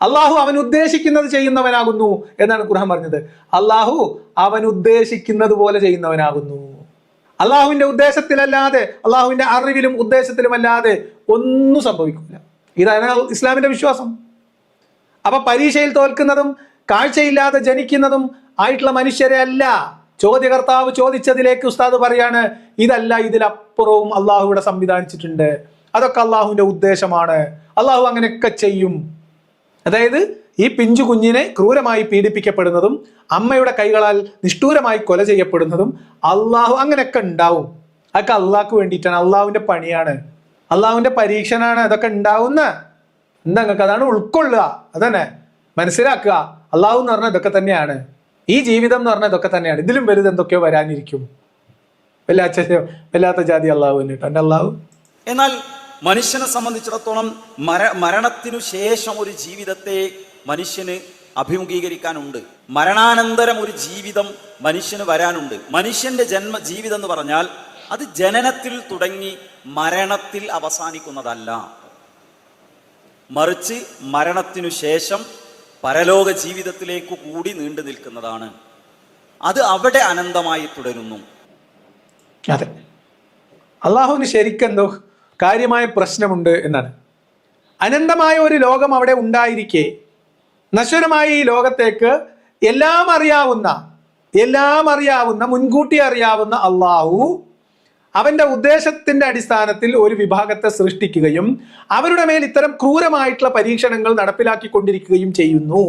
അള്ളാഹു അവൻ ഉദ്ദേശിക്കുന്നത് ചെയ്യുന്നവനാകുന്നു എന്നാണ് ഖുർആൻ പറഞ്ഞത്. അള്ളാഹു അവൻ ഉദ്ദേശിക്കുന്നത് പോലെ ചെയ്യുന്നവനാകുന്നു. അള്ളാഹുവിൻ്റെ ഉദ്ദേശത്തിലല്ലാതെ, അള്ളാഹുവിൻ്റെ അറിവിലും ഉദ്ദേശത്തിലുമല്ലാതെ ഒന്നും സംഭവിക്കില്ല. ഇതാണ് ഇസ്ലാമിൻ്റെ വിശ്വാസം. അപ്പൊ പരീക്ഷയിൽ തോൽക്കുന്നതും കാഴ്ചയില്ലാതെ ജനിക്കുന്നതും ആയിട്ടുള്ള മനുഷ്യരെ അല്ല. ചോദ്യകർത്താവ് ചോദിച്ചതിലേക്ക് ഉസ്താദ് പറയാണ്, ഇതല്ല, ഇതിലപ്പുറവും അള്ളാഹു ഇവിടെ സംവിധാനിച്ചിട്ടുണ്ട്. അതൊക്കെ അള്ളാഹുവിൻ്റെ ഉദ്ദേശമാണ്. അള്ളാഹു അങ്ങനെയൊക്കെ ചെയ്യും. അതായത് ഈ പിഞ്ചു കുഞ്ഞിനെ ക്രൂരമായി പീഡിപ്പിക്കപ്പെടുന്നതും അമ്മയുടെ കൈകളാൽ നിഷ്ഠൂരമായി കൊല ചെയ്യപ്പെടുന്നതും അള്ളാഹു അങ്ങനെയൊക്കെ ഉണ്ടാവും. അതൊക്കെ അള്ളാഹ്ക്ക് വേണ്ടിയിട്ടാണ്, അള്ളാഹുവിൻ്റെ പണിയാണ്, അള്ളാഹുവിൻ്റെ പരീക്ഷനാണ് അതൊക്കെ ഉണ്ടാവുന്ന. എന്താ നിങ്ങൾക്ക് അതാണ് ഉൾക്കൊള്ളുക, അതന്നെ മനസ്സിലാക്കുക. അള്ളാഹു എന്ന് പറഞ്ഞാൽ ഇതൊക്കെ തന്നെയാണ്, ഈ ജീവിതം എന്ന് പറഞ്ഞാൽ ഇതൊക്കെ തന്നെയാണ്. ഇതിലും വലുത് എന്തൊക്കെയോ വരാനിരിക്കും. വല്ലാത്ത ജാതി അള്ളാഹു തന്നെട്ടോ എൻ്റെ അള്ളാഹു. എന്നാൽ മനുഷ്യനെ സംബന്ധിച്ചിടത്തോളം മരണത്തിനു ശേഷം ഒരു ജീവിതത്തെ മനുഷ്യന് അഭിമുഖീകരിക്കാനുണ്ട്. മരണാനന്തരം ഒരു ജീവിതം മനുഷ്യന് വരാനുണ്ട്. മനുഷ്യന്റെ ജീവിതം എന്ന് പറഞ്ഞാൽ അത് ജനനത്തിൽ തുടങ്ങി മരണത്തിൽ അവസാനിക്കുന്നതല്ല, മറിച്ച് മരണത്തിനു ശേഷം പരലോക ജീവിതത്തിലേക്ക് കൂടി നീണ്ടു നിൽക്കുന്നതാണ്. അത് അവിടെ അനന്തമായി തുടരുന്നു. അതെ, അള്ളാഹുവിന് ശരിക്കെന്തോ കാര്യമായ പ്രശ്നമുണ്ട് എന്നാണ്. അനന്തമായ ഒരു ലോകം അവിടെ ഉണ്ടായിരിക്കെ നശ്വരമായ ഈ ലോകത്തേക്ക് എല്ലാം അറിയാവുന്ന മുൻകൂട്ടി അറിയാവുന്ന അള്ളാഹു അവന്റെ ഉദ്ദേശത്തിന്റെ അടിസ്ഥാനത്തിൽ ഒരു വിഭാഗത്തെ സൃഷ്ടിക്കുകയും അവരുടെ മേൽ ഇത്തരം ക്രൂരമായിട്ടുള്ള പരീക്ഷണങ്ങൾ നടപ്പിലാക്കിക്കൊണ്ടിരിക്കുകയും ചെയ്യുന്നു.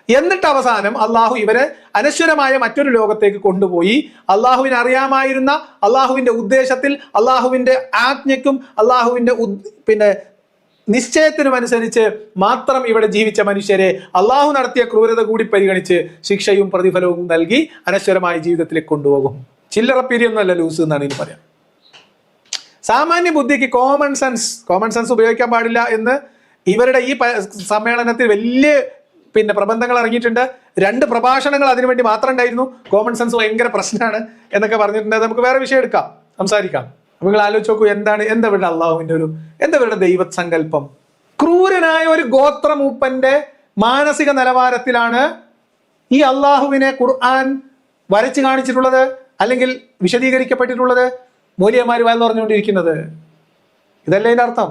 എന്നിട്ട് അവസാനം അള്ളാഹു ഇവരെ അനശ്വരമായ മറ്റൊരു ലോകത്തേക്ക് കൊണ്ടുപോയി അള്ളാഹുവിന് അറിയാമായിരുന്ന അള്ളാഹുവിന്റെ ഉദ്ദേശത്തിൽ, അള്ളാഹുവിന്റെ ആജ്ഞയ്ക്കും അള്ളാഹുവിന്റെ നിശ്ചയത്തിനും അനുസരിച്ച് മാത്രം ഇവിടെ ജീവിച്ച മനുഷ്യരെ അള്ളാഹു നടത്തിയ ക്രൂരത കൂടി പരിഗണിച്ച് ശിക്ഷയും പ്രതിഫലവും നൽകി അനശ്വരമായ ജീവിതത്തിലേക്ക് കൊണ്ടുപോകും. ചില്ലറ പിരിയൊന്നുമല്ല ലൂസ് എന്നാണ് ഇനി പറയാം. സാമാന്യ ബുദ്ധിക്ക് കോമൺ സെൻസ് ഉപയോഗിക്കാൻ പാടില്ല എന്ന് ഇവരുടെ ഈ സമ്മേളനത്തിൽ വലിയ പ്രബന്ധങ്ങൾ ഇറങ്ങിയിട്ടുണ്ട്. 2 പ്രഭാഷണങ്ങൾ അതിനുവേണ്ടി മാത്രം ഉണ്ടായിരുന്നു. കോമൺ സെൻസ് ഭയങ്കര പ്രശ്നമാണ് എന്നൊക്കെ പറഞ്ഞിട്ടുണ്ട്. നമുക്ക് വേറെ വിഷയം എടുക്കാം, സംസാരിക്കാം. നിങ്ങൾ ആലോചിച്ച് നോക്കൂ, എന്താ ഇവരുടെ അള്ളാഹുവിന്റെ എന്താ ഇവരുടെ ദൈവസങ്കല്പം? ക്രൂരനായ ഒരു ഗോത്രമൂപ്പന്റെ മാനസിക നിലവാരത്തിലാണ് ഈ അള്ളാഹുവിനെ ഖുർആൻ വരച്ചു കാണിച്ചിട്ടുള്ളത്, അല്ലെങ്കിൽ വിശദീകരിക്കപ്പെട്ടിട്ടുള്ളത്. മൂല്യന്മാര് വാൽ പറഞ്ഞുകൊണ്ടിരിക്കുന്നത് ഇതല്ലേ ഇതിന്റെ അർത്ഥം?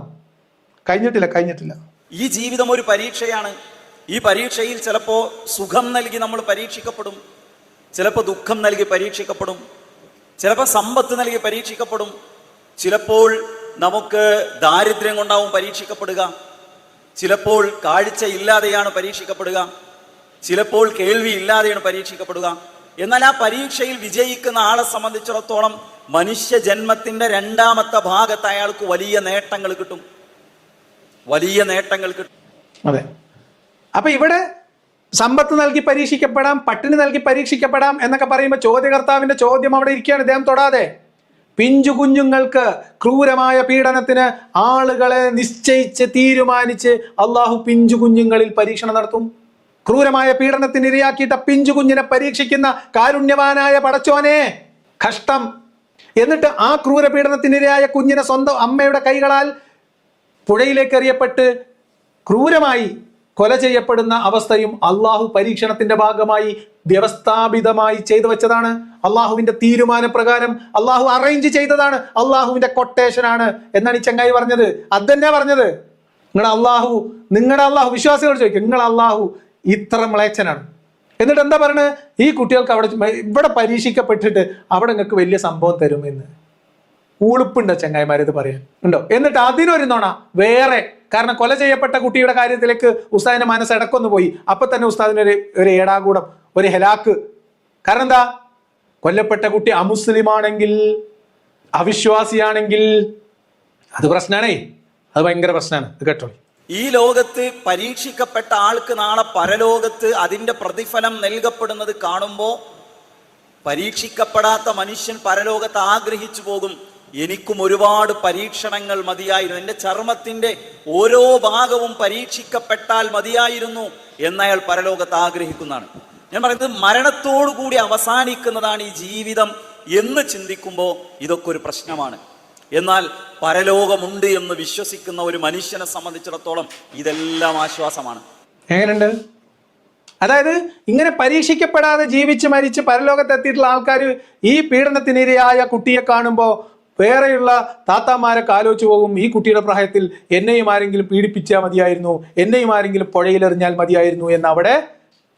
കഴിഞ്ഞിട്ടില്ല. ഈ ജീവിതം ഒരു പരീക്ഷയാണ്. ഈ പരീക്ഷയിൽ ചിലപ്പോൾ സുഖം നൽകി നമ്മൾ പരീക്ഷിക്കപ്പെടും, ചിലപ്പോൾ ദുഃഖം നൽകി പരീക്ഷിക്കപ്പെടും, ചിലപ്പോൾ സമ്പത്ത് നൽകി പരീക്ഷിക്കപ്പെടും, ചിലപ്പോൾ നമുക്ക് ദാരിദ്ര്യം കൊണ്ടാവും പരീക്ഷിക്കപ്പെടുക, ചിലപ്പോൾ കാഴ്ച ഇല്ലാതെയാണ് പരീക്ഷിക്കപ്പെടുക, ചിലപ്പോൾ കേൾവി ഇല്ലാതെയാണ് പരീക്ഷിക്കപ്പെടുക. എന്നാൽ ആ പരീക്ഷയിൽ വിജയിക്കുന്ന ആളെ സംബന്ധിച്ചിടത്തോളം മനുഷ്യ ജന്മത്തിന്റെ 2ാമത്തെ ഭാഗത്ത് അയാൾക്ക് വലിയ നേട്ടങ്ങൾ കിട്ടും. അതെ, അപ്പൊ ഇവിടെ സമ്പത്ത് നൽകി പരീക്ഷിക്കപ്പെടാം, പട്ടിണി നൽകി പരീക്ഷിക്കപ്പെടാം എന്നൊക്കെ പറയുമ്പോൾ ചോദ്യകർത്താവിന്റെ ചോദ്യം അവിടെ ഇരിക്കുകയാണ്, ഇദ്ദേഹം തൊടാതെ. പിഞ്ചു കുഞ്ഞുങ്ങൾക്ക് ക്രൂരമായ പീഡനത്തിന് ആളുകളെ നിശ്ചയിച്ച് തീരുമാനിച്ച് അള്ളാഹു പിഞ്ചു കുഞ്ഞുങ്ങളിൽ പരീക്ഷണം നടത്തും. ക്രൂരമായ പീഡനത്തിന് ഇരയാക്കിയിട്ട് പിഞ്ചു കുഞ്ഞിനെ പരീക്ഷിക്കുന്ന കാരുണ്യവാനായ പടച്ചോനെ, കഷ്ടം. എന്നിട്ട് ആ ക്രൂര പീഡനത്തിനിരയായ കുഞ്ഞിനെ സ്വന്തം അമ്മയുടെ കൈകളാൽ പുഴയിലേക്ക് എറിയപ്പെട്ട് ക്രൂരമായി കൊല ചെയ്യപ്പെടുന്ന അവസ്ഥയും അള്ളാഹു പരീക്ഷണത്തിന്റെ ഭാഗമായി വ്യവസ്ഥാപിതമായി ചെയ്തു വെച്ചതാണ്. അള്ളാഹുവിന്റെ തീരുമാനപ്രകാരം അള്ളാഹു അറേഞ്ച് ചെയ്തതാണ്, അള്ളാഹുവിന്റെ കൊട്ടേഷനാണ് എന്നാണ് ഈ ചങ്ങായി പറഞ്ഞത്. അതന്നെ പറഞ്ഞത്. നിങ്ങളുടെ അള്ളാഹു വിശ്വാസികൾ ചോദിക്കും, നിങ്ങളെ അള്ളാഹു ഇത്ര മ്ലേച്ഛനാണ്. എന്നിട്ട് എന്താ പറയുന്നത്? ഈ കുട്ടികൾക്ക് ഇവിടെ പരീക്ഷിക്കപ്പെട്ടിട്ട് അവിടെ നിങ്ങൾക്ക് വലിയ സംഭവം തരുമെന്ന്. ഉളുപ്പുണ്ടോ ചങ്ങായിമാർ ഇത് പറയാൻ? ഉണ്ടോ? എന്നിട്ട് അതിനൊരു നുണ വേറെ. കാരണം കൊല ചെയ്യപ്പെട്ട കുട്ടിയുടെ കാര്യത്തിലേക്ക് ഉസ്താദിന്റെ മനസ്സ് ഇടക്കൊന്നു പോയി. അപ്പൊ തന്നെ ഉസ്താദിന് ഒരു ഏടാകൂടം, ഒരു ഹെലാക്ക്. കാരണം എന്താ? കൊല്ലപ്പെട്ട കുട്ടി അമുസ്ലിമാണെങ്കിൽ, അവിശ്വാസിയാണെങ്കിൽ അത് പ്രശ്നമാണേ. അത് ഭയങ്കര പ്രശ്നമാണ്. ഇത് കേട്ടോ. ഈ ലോകത്ത് പരീക്ഷിക്കപ്പെട്ട ആൾക്ക് നാളെ പരലോകത്ത് അതിന്റെ പ്രതിഫലം നൽകപ്പെടുന്നത് കാണുമ്പോൾ പരീക്ഷിക്കപ്പെടാത്ത മനുഷ്യൻ പരലോകത്ത് ആഗ്രഹിച്ചു പോകും, എനിക്കും ഒരുപാട് പരീക്ഷണങ്ങൾ മതിയായിരുന്നു, എൻ്റെ ചർമ്മത്തിന്റെ ഓരോ ഭാഗവും പരീക്ഷിക്കപ്പെട്ടാൽ മതിയായിരുന്നു എന്നയാൾ പരലോകത്ത് ആഗ്രഹിക്കുന്നതാണ്. ഞാൻ പറയുന്നത് മരണത്തോടു കൂടി അവസാനിക്കുന്നതാണ് ഈ ജീവിതം എന്ന് ചിന്തിക്കുമ്പോൾ ഇതൊക്കെ ഒരു പ്രശ്നമാണ്. എന്നാൽ പരലോകമുണ്ട് എന്ന് വിശ്വസിക്കുന്ന ഒരു മനുഷ്യനെ സംബന്ധിച്ചിടത്തോളം ഇതെല്ലാം ആശ്വാസമാണ്. എങ്ങനെയുണ്ട്? അതായത് ഇങ്ങനെ പരീക്ഷിക്കപ്പെടാതെ ജീവിച്ച് മരിച്ച് പരലോകത്തെത്തിയിട്ടുള്ള ആൾക്കാർ ഈ പീഡനത്തിനിരയായ കുട്ടിയെ കാണുമ്പോൾ വേറെയുള്ള താത്താമാരൊക്കെ ആലോചിച്ച് പോകും, ഈ കുട്ടിയുടെ പ്രായത്തിൽ എന്നെയും ആരെങ്കിലും പീഡിപ്പിച്ചാൽ മതിയായിരുന്നു, എന്നെയും ആരെങ്കിലും പുഴയിലെറിഞ്ഞാൽ മതിയായിരുന്നു എന്ന് അവിടെ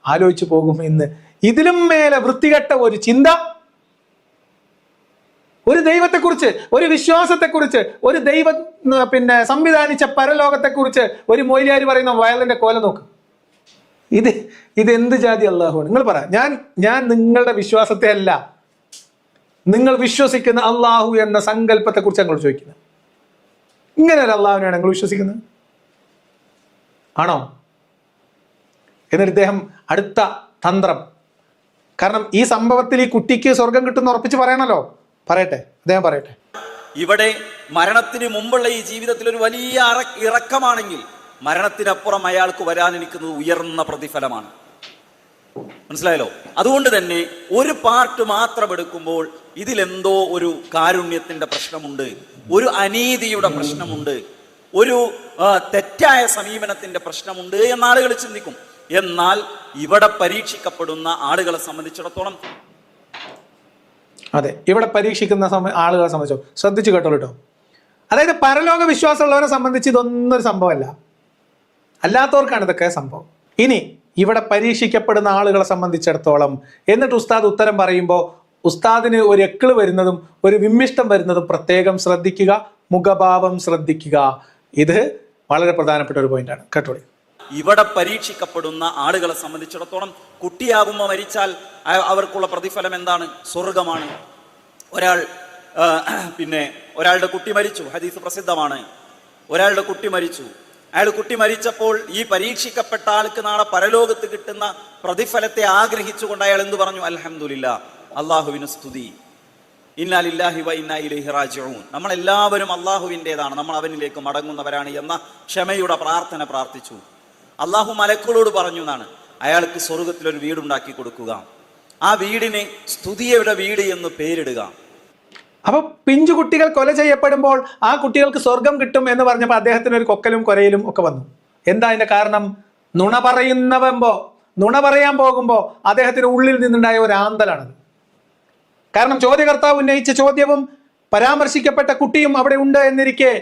ആലോചിച്ച് പോകും എന്ന്. ഇതിലും മേലെ വൃത്തികെട്ട ഒരു ചിന്ത ഒരു ദൈവത്തെക്കുറിച്ച്, ഒരു വിശ്വാസത്തെക്കുറിച്ച്, ഒരു ദൈവം സംവിധാനിച്ച പരലോകത്തെക്കുറിച്ച് ഒരു മൊയ്ലിയാർ പറയുന്ന വയലിന്റെ കോല നോക്ക്. ഇത് എന്ത് ജാതി അള്ളാഹുവാണ്? നിങ്ങൾ പറ. ഞാൻ നിങ്ങളുടെ വിശ്വാസത്തെ അല്ല, നിങ്ങൾ വിശ്വസിക്കുന്ന അള്ളാഹു എന്ന സങ്കല്പത്തെ കുറിച്ച് ഞങ്ങൾ ചോദിക്കുന്നത്. ഇങ്ങനെയല്ല അള്ളാഹുവിനെയാണ് നിങ്ങൾ വിശ്വസിക്കുന്നത്? ആണോ? എന്നിട്ട് ഇദ്ദേഹം അടുത്ത തന്ത്രം, കാരണം ഈ സംഭവത്തിൽ ഈ കുട്ടിക്ക് സ്വർഗം കിട്ടുമെന്ന് ഉറപ്പിച്ച് പറയണല്ലോ. പറയട്ടെ, അദ്ദേഹം പറയട്ടെ. ഇവിടെ മരണത്തിന് മുമ്പുള്ള ഈ ജീവിതത്തിൽ ഒരു വലിയ ഇറക്കമാണെങ്കിൽ മരണത്തിനപ്പുറം അയാൾക്ക് വരാനിരിക്കുന്നത് ഉയർന്ന പ്രതിഫലമാണ്. മനസ്സിലായല്ലോ? അതുകൊണ്ട് തന്നെ ഒരു പാർട്ട് മാത്രം എടുക്കുമ്പോൾ ഇതിലെന്തോ ഒരു കാരുണ്യത്തിന്റെ പ്രശ്നമുണ്ട്, ഒരു അനീതിയുടെ പ്രശ്നമുണ്ട്, ഒരു തെറ്റായ സമീപനത്തിന്റെ പ്രശ്നമുണ്ട് എന്ന് ആളുകൾ ചിന്തിക്കും. എന്നാൽ ഇവിടെ പരീക്ഷിക്കപ്പെടുന്ന ആളുകളെ സംബന്ധിച്ചിടത്തോളം, അതെ, ഇവിടെ പരീക്ഷിക്കുന്ന ആളുകളെ സംബന്ധിച്ചോ ശ്രദ്ധിച്ചു കേട്ടോളൂ കേട്ടോ. അതായത് പരലോക വിശ്വാസമുള്ളവരെ സംബന്ധിച്ച് ഇതൊന്നും ഒരു സംഭവമല്ല, അല്ലാത്തവർക്കാണ് ഇതൊക്കെ സംഭവം. ഇനി ഇവിടെ പരീക്ഷിക്കപ്പെടുന്ന ആളുകളെ സംബന്ധിച്ചിടത്തോളം എന്നിട്ട് ഉസ്താദ് ഉത്തരം പറയുമ്പോൾ ഉസ്താദിന് ഒരു എക്കിള് വരുന്നതും ഒരു വിമ്മിഷ്ടം വരുന്നതും പ്രത്യേകം ശ്രദ്ധിക്കുക, മുഖഭാവം ശ്രദ്ധിക്കുക. ഇത് വളരെ പ്രധാനപ്പെട്ട ഒരു പോയിന്റാണ്. കേട്ടോളി. ഇവിടെ പരീക്ഷിക്കപ്പെടുന്ന ആളുകളെ സംബന്ധിച്ചിടത്തോളം കുട്ടിയാകുമ്പോൾ മരിച്ചാൽ അവർക്കുള്ള പ്രതിഫലം എന്താണ്? സ്വർഗമാണ്. ഒരാളുടെ കുട്ടി മരിച്ചു, ഹദീസ് പ്രസിദ്ധമാണ്. ഒരാളുടെ കുട്ടി മരിച്ചു, അയാൾ കുട്ടി മരിച്ചപ്പോൾ ഈ പരീക്ഷിക്കപ്പെട്ട ആൾക്ക് നാളെ പരലോകത്ത് കിട്ടുന്ന പ്രതിഫലത്തെ ആഗ്രഹിച്ചുകൊണ്ട് അയാൾ എന്ത് പറഞ്ഞു? അൽഹംദുലില്ലാ, അള്ളാഹുവിന് സ്തുതി, ഇന്നാ ലില്ലാഹി വ ഇന്നാ ഇലൈഹി റാജിഊൻ, നമ്മളെല്ലാവരും അള്ളാഹുവിൻ്റെതാണ്, നമ്മൾ അവനിലേക്ക് മടങ്ങുന്നവരാണ് എന്ന ക്ഷമയുടെ പ്രാർത്ഥന പ്രാർത്ഥിച്ചു. അള്ളാഹു മലക്കുകളോട് പറഞ്ഞു എന്നാണ്, അയാൾക്ക് സ്വർഗത്തിലൊരു വീടുണ്ടാക്കി കൊടുക്കുക, ആ വീടിനെ സ്തുതിയുടെ വീട് എന്ന് പേരിടുക. അപ്പൊ പിഞ്ചു കുട്ടികൾ കൊല ചെയ്യപ്പെടുമ്പോൾ ആ കുട്ടികൾക്ക് സ്വർഗം കിട്ടും എന്ന് പറഞ്ഞപ്പോൾ അദ്ദേഹത്തിന് ഒരു കൊക്കലും കൊരയിലും ഒക്കെ വന്നു. എന്താ അതിന്റെ കാരണം? നുണ പറയാൻ പോകുമ്പോൾ അദ്ദേഹത്തിന് ഉള്ളിൽ നിന്നുണ്ടായ ഒരു ആന്തലാണത്. കാരണം ചോദ്യകർത്താവ് ഉന്നയിച്ച ചോദ്യവും പരാമർശിക്കപ്പെട്ട കുട്ടിയും അവിടെ ഉണ്ട് എന്നിരിക്കെ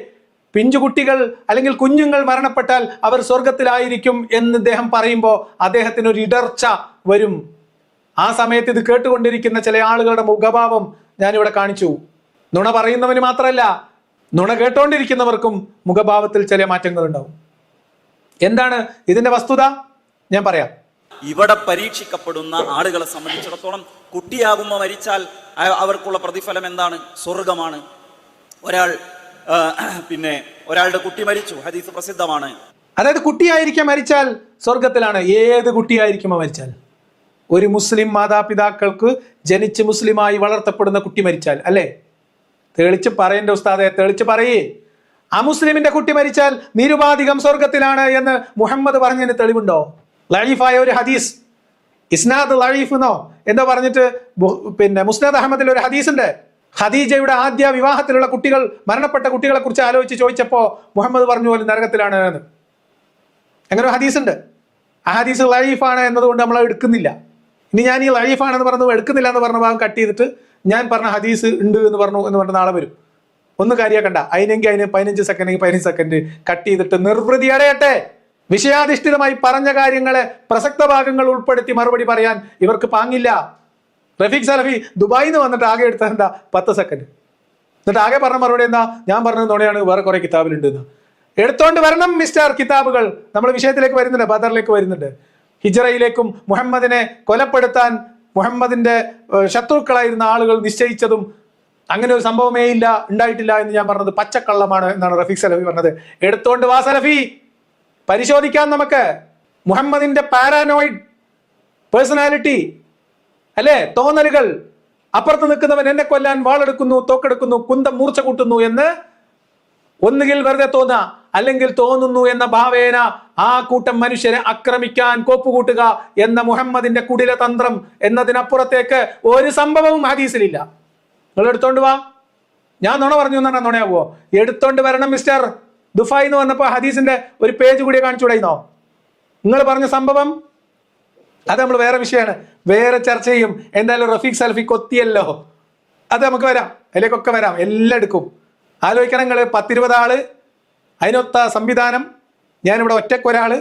പിഞ്ചുകുട്ടികൾ അല്ലെങ്കിൽ കുഞ്ഞുങ്ങൾ മരണപ്പെട്ടാൽ അവർ സ്വർഗത്തിലായിരിക്കും എന്ന് ഇദ്ദേഹം പറയുമ്പോൾ അദ്ദേഹത്തിന് ഒരു ഇടർച്ച വരും. ആ സമയത്ത് ഇത് കേട്ടുകൊണ്ടിരിക്കുന്ന ചില ആളുകളുടെ മുഖഭാവം ഞാനിവിടെ കാണിച്ചു. നുണ പറയുന്നവന് മാത്രമല്ല, നുണ കേട്ടോണ്ടിരിക്കുന്നവർക്കും മുഖഭാവത്തിൽ ചില മാറ്റങ്ങൾ ഉണ്ടാവും. എന്താണ് ഇതിന്റെ വസ്തുത? ഞാൻ പറയാം. ഇവിടെ പരീക്ഷിക്കപ്പെടുന്ന ആളുകളെ സംബന്ധിച്ചിടത്തോളം കുട്ടിയാകുമ്പോൾ മരിച്ചാൽ അവർക്കുള്ള പ്രതിഫലം എന്താണ്? സ്വർഗമാണ്. ഒരാളുടെ കുട്ടി മരിച്ചു, ഹദീസ് പ്രസിദ്ധമാണ്. അതായത് കുട്ടിയായിരിക്കും മരിച്ചാൽ സ്വർഗത്തിലാണ്. ഏത് കുട്ടിയായിരിക്കുമോ മരിച്ചാൽ? ഒരു മുസ്ലിം മാതാപിതാക്കൾക്ക് ജനിച്ച് മുസ്ലിമായി വളർത്തപ്പെടുന്ന കുട്ടി മരിച്ചാൽ, അല്ലേ? തെളിച്ച് പറയേണ്ട ഉസ്താദെ, തെളിച്ച് പറയേ. അമുസ്ലിമിന്റെ കുട്ടി മരിച്ചാൽ നിരുപാധികം സ്വർഗത്തിലാണ് എന്ന് മുഹമ്മദ് പറഞ്ഞതിന് തെളിവുണ്ടോ? ലഈഫായ ഒരു ഹദീസ്, ഇസ്നാദ് ലഈഫ് എന്നോ എന്തോ പറഞ്ഞിട്ട് മുസ്നദ് അഹമ്മദിൽ ഒരു ഹദീസ് ഉണ്ട്. ഖദീജയുടെ ആദ്യ വിവാഹത്തിലുള്ള കുട്ടികൾ, മരണപ്പെട്ട കുട്ടികളെ കുറിച്ച് ആലോചിച്ച് ചോദിച്ചപ്പോ മുഹമ്മദ് പറഞ്ഞു പോലും നരകത്തിലാണ് എന്ന്. അങ്ങനെ ഒരു ഹദീസ് ഉണ്ട്. ആ ഹദീസ് ലൈഫാണ് എന്നതുകൊണ്ട് നമ്മൾ എടുക്കുന്നില്ല. ഇനി ഞാൻ ഈ ലൈഫാണെന്ന് പറഞ്ഞു എടുക്കുന്നില്ല എന്ന് പറഞ്ഞ ഭാഗം കട്ട് ചെയ്തിട്ട് ഞാൻ പറഞ്ഞ ഹദീസ് ഉണ്ട് എന്ന് പറഞ്ഞ് നാളെ വരും. ഒന്ന് കാര്യമാക്കണ്ട. അതിനെങ്കിൽ അതിന് 15 സെക്കൻഡ് 15 സെക്കൻഡ് കട്ട് ചെയ്തിട്ട് നിർവൃതി അടയട്ടെ. വിഷയാധിഷ്ഠിതമായി പറഞ്ഞ കാര്യങ്ങളെ പ്രസക്ത ഭാഗങ്ങൾ ഉൾപ്പെടുത്തി മറുപടി പറയാൻ ഇവർക്ക് പാങ്ങില്ല. റഫീഖ് സലഫി ദുബായിൽ നിന്ന് വന്നിട്ട് ആകെ എടുത്ത എന്താ 10 സെക്കൻഡ്. എന്നിട്ട് ആകെ പറഞ്ഞ മറുപടി എന്താ? ഞാൻ പറഞ്ഞത് നുണയാണ്, വേറെ കുറെ കിതാബിലുണ്ട് എന്ന്. എടുത്തോണ്ട് വരണം മിസ്റ്റർ കിതാബുകൾ. നമ്മൾ വിഷയത്തിലേക്ക് വരുന്നുണ്ട്, ബദറിലേക്ക് വരുന്നുണ്ട്. ഹിജ്റയിലേക്കും മുഹമ്മദിനെ കൊലപ്പെടുത്താൻ മുഹമ്മദിന്റെ ശത്രുക്കളായിരുന്ന ആളുകൾ നിശ്ചയിച്ചതും അങ്ങനെ ഒരു സംഭവമേ ഇല്ല, ഉണ്ടായിട്ടില്ല എന്ന് ഞാൻ പറഞ്ഞത് പച്ചക്കള്ളമാണ് എന്നാണ് റഫീഖ് സലഫി പറഞ്ഞത്. എടുത്തോണ്ട് വാ സലഫി, പരിശോധിക്കാം നമുക്ക്. മുഹമ്മദിന്റെ പാരാനോയിഡ് പേഴ്സണാലിറ്റി അല്ലേ, തോന്നലുകൾ, അപ്പുറത്ത് നിൽക്കുന്നവൻ എന്നെ കൊല്ലാൻ വാളെടുക്കുന്നു, തോക്കെടുക്കുന്നു, കുന്തം മൂർച്ച കൂട്ടുന്നു എന്ന് ഒന്നുകിൽ വെറുതെ തോന്നുക, അല്ലെങ്കിൽ തോന്നുന്നു എന്ന ഭാവേന ആ കൂട്ടം മനുഷ്യരെ ആക്രമിക്കാൻ കോപ്പുകൂട്ടുക എന്ന മുഹമ്മദിന്റെ കുടില തന്ത്രം എന്നതിനപ്പുറത്തേക്ക് ഒരു സംഭവവും ഹദീസിലില്ല. നിങ്ങൾ എടുത്തോണ്ട് വാ. ഞാൻ നുണ പറഞ്ഞു എന്നാണ് നുണയാവോ? എടുത്തോണ്ട് വരണം മിസ്റ്റർ. ദുഫായി എന്ന് വന്നപ്പോ ഹദീസിന്റെ ഒരു പേജ് കൂടി കാണിച്ചുകൂടായിരുന്നോ? നിങ്ങൾ പറഞ്ഞ സംഭവം അത് നമ്മൾ വേറെ വിഷയമാണ്, വേറെ ചർച്ച ചെയ്യും. എന്തായാലും റഫീഖ് സലഫി കൊത്തിയല്ലോ, അത് നമുക്ക് വരാം, അതിലേക്കൊക്കെ വരാം, എല്ലാം എടുക്കും. ആലോചിക്കണം നിങ്ങൾ, 10-20 ആള്, അതിനൊത്ത സംവിധാനം, ഞാനിവിടെ ഒറ്റക്കൊരാള്,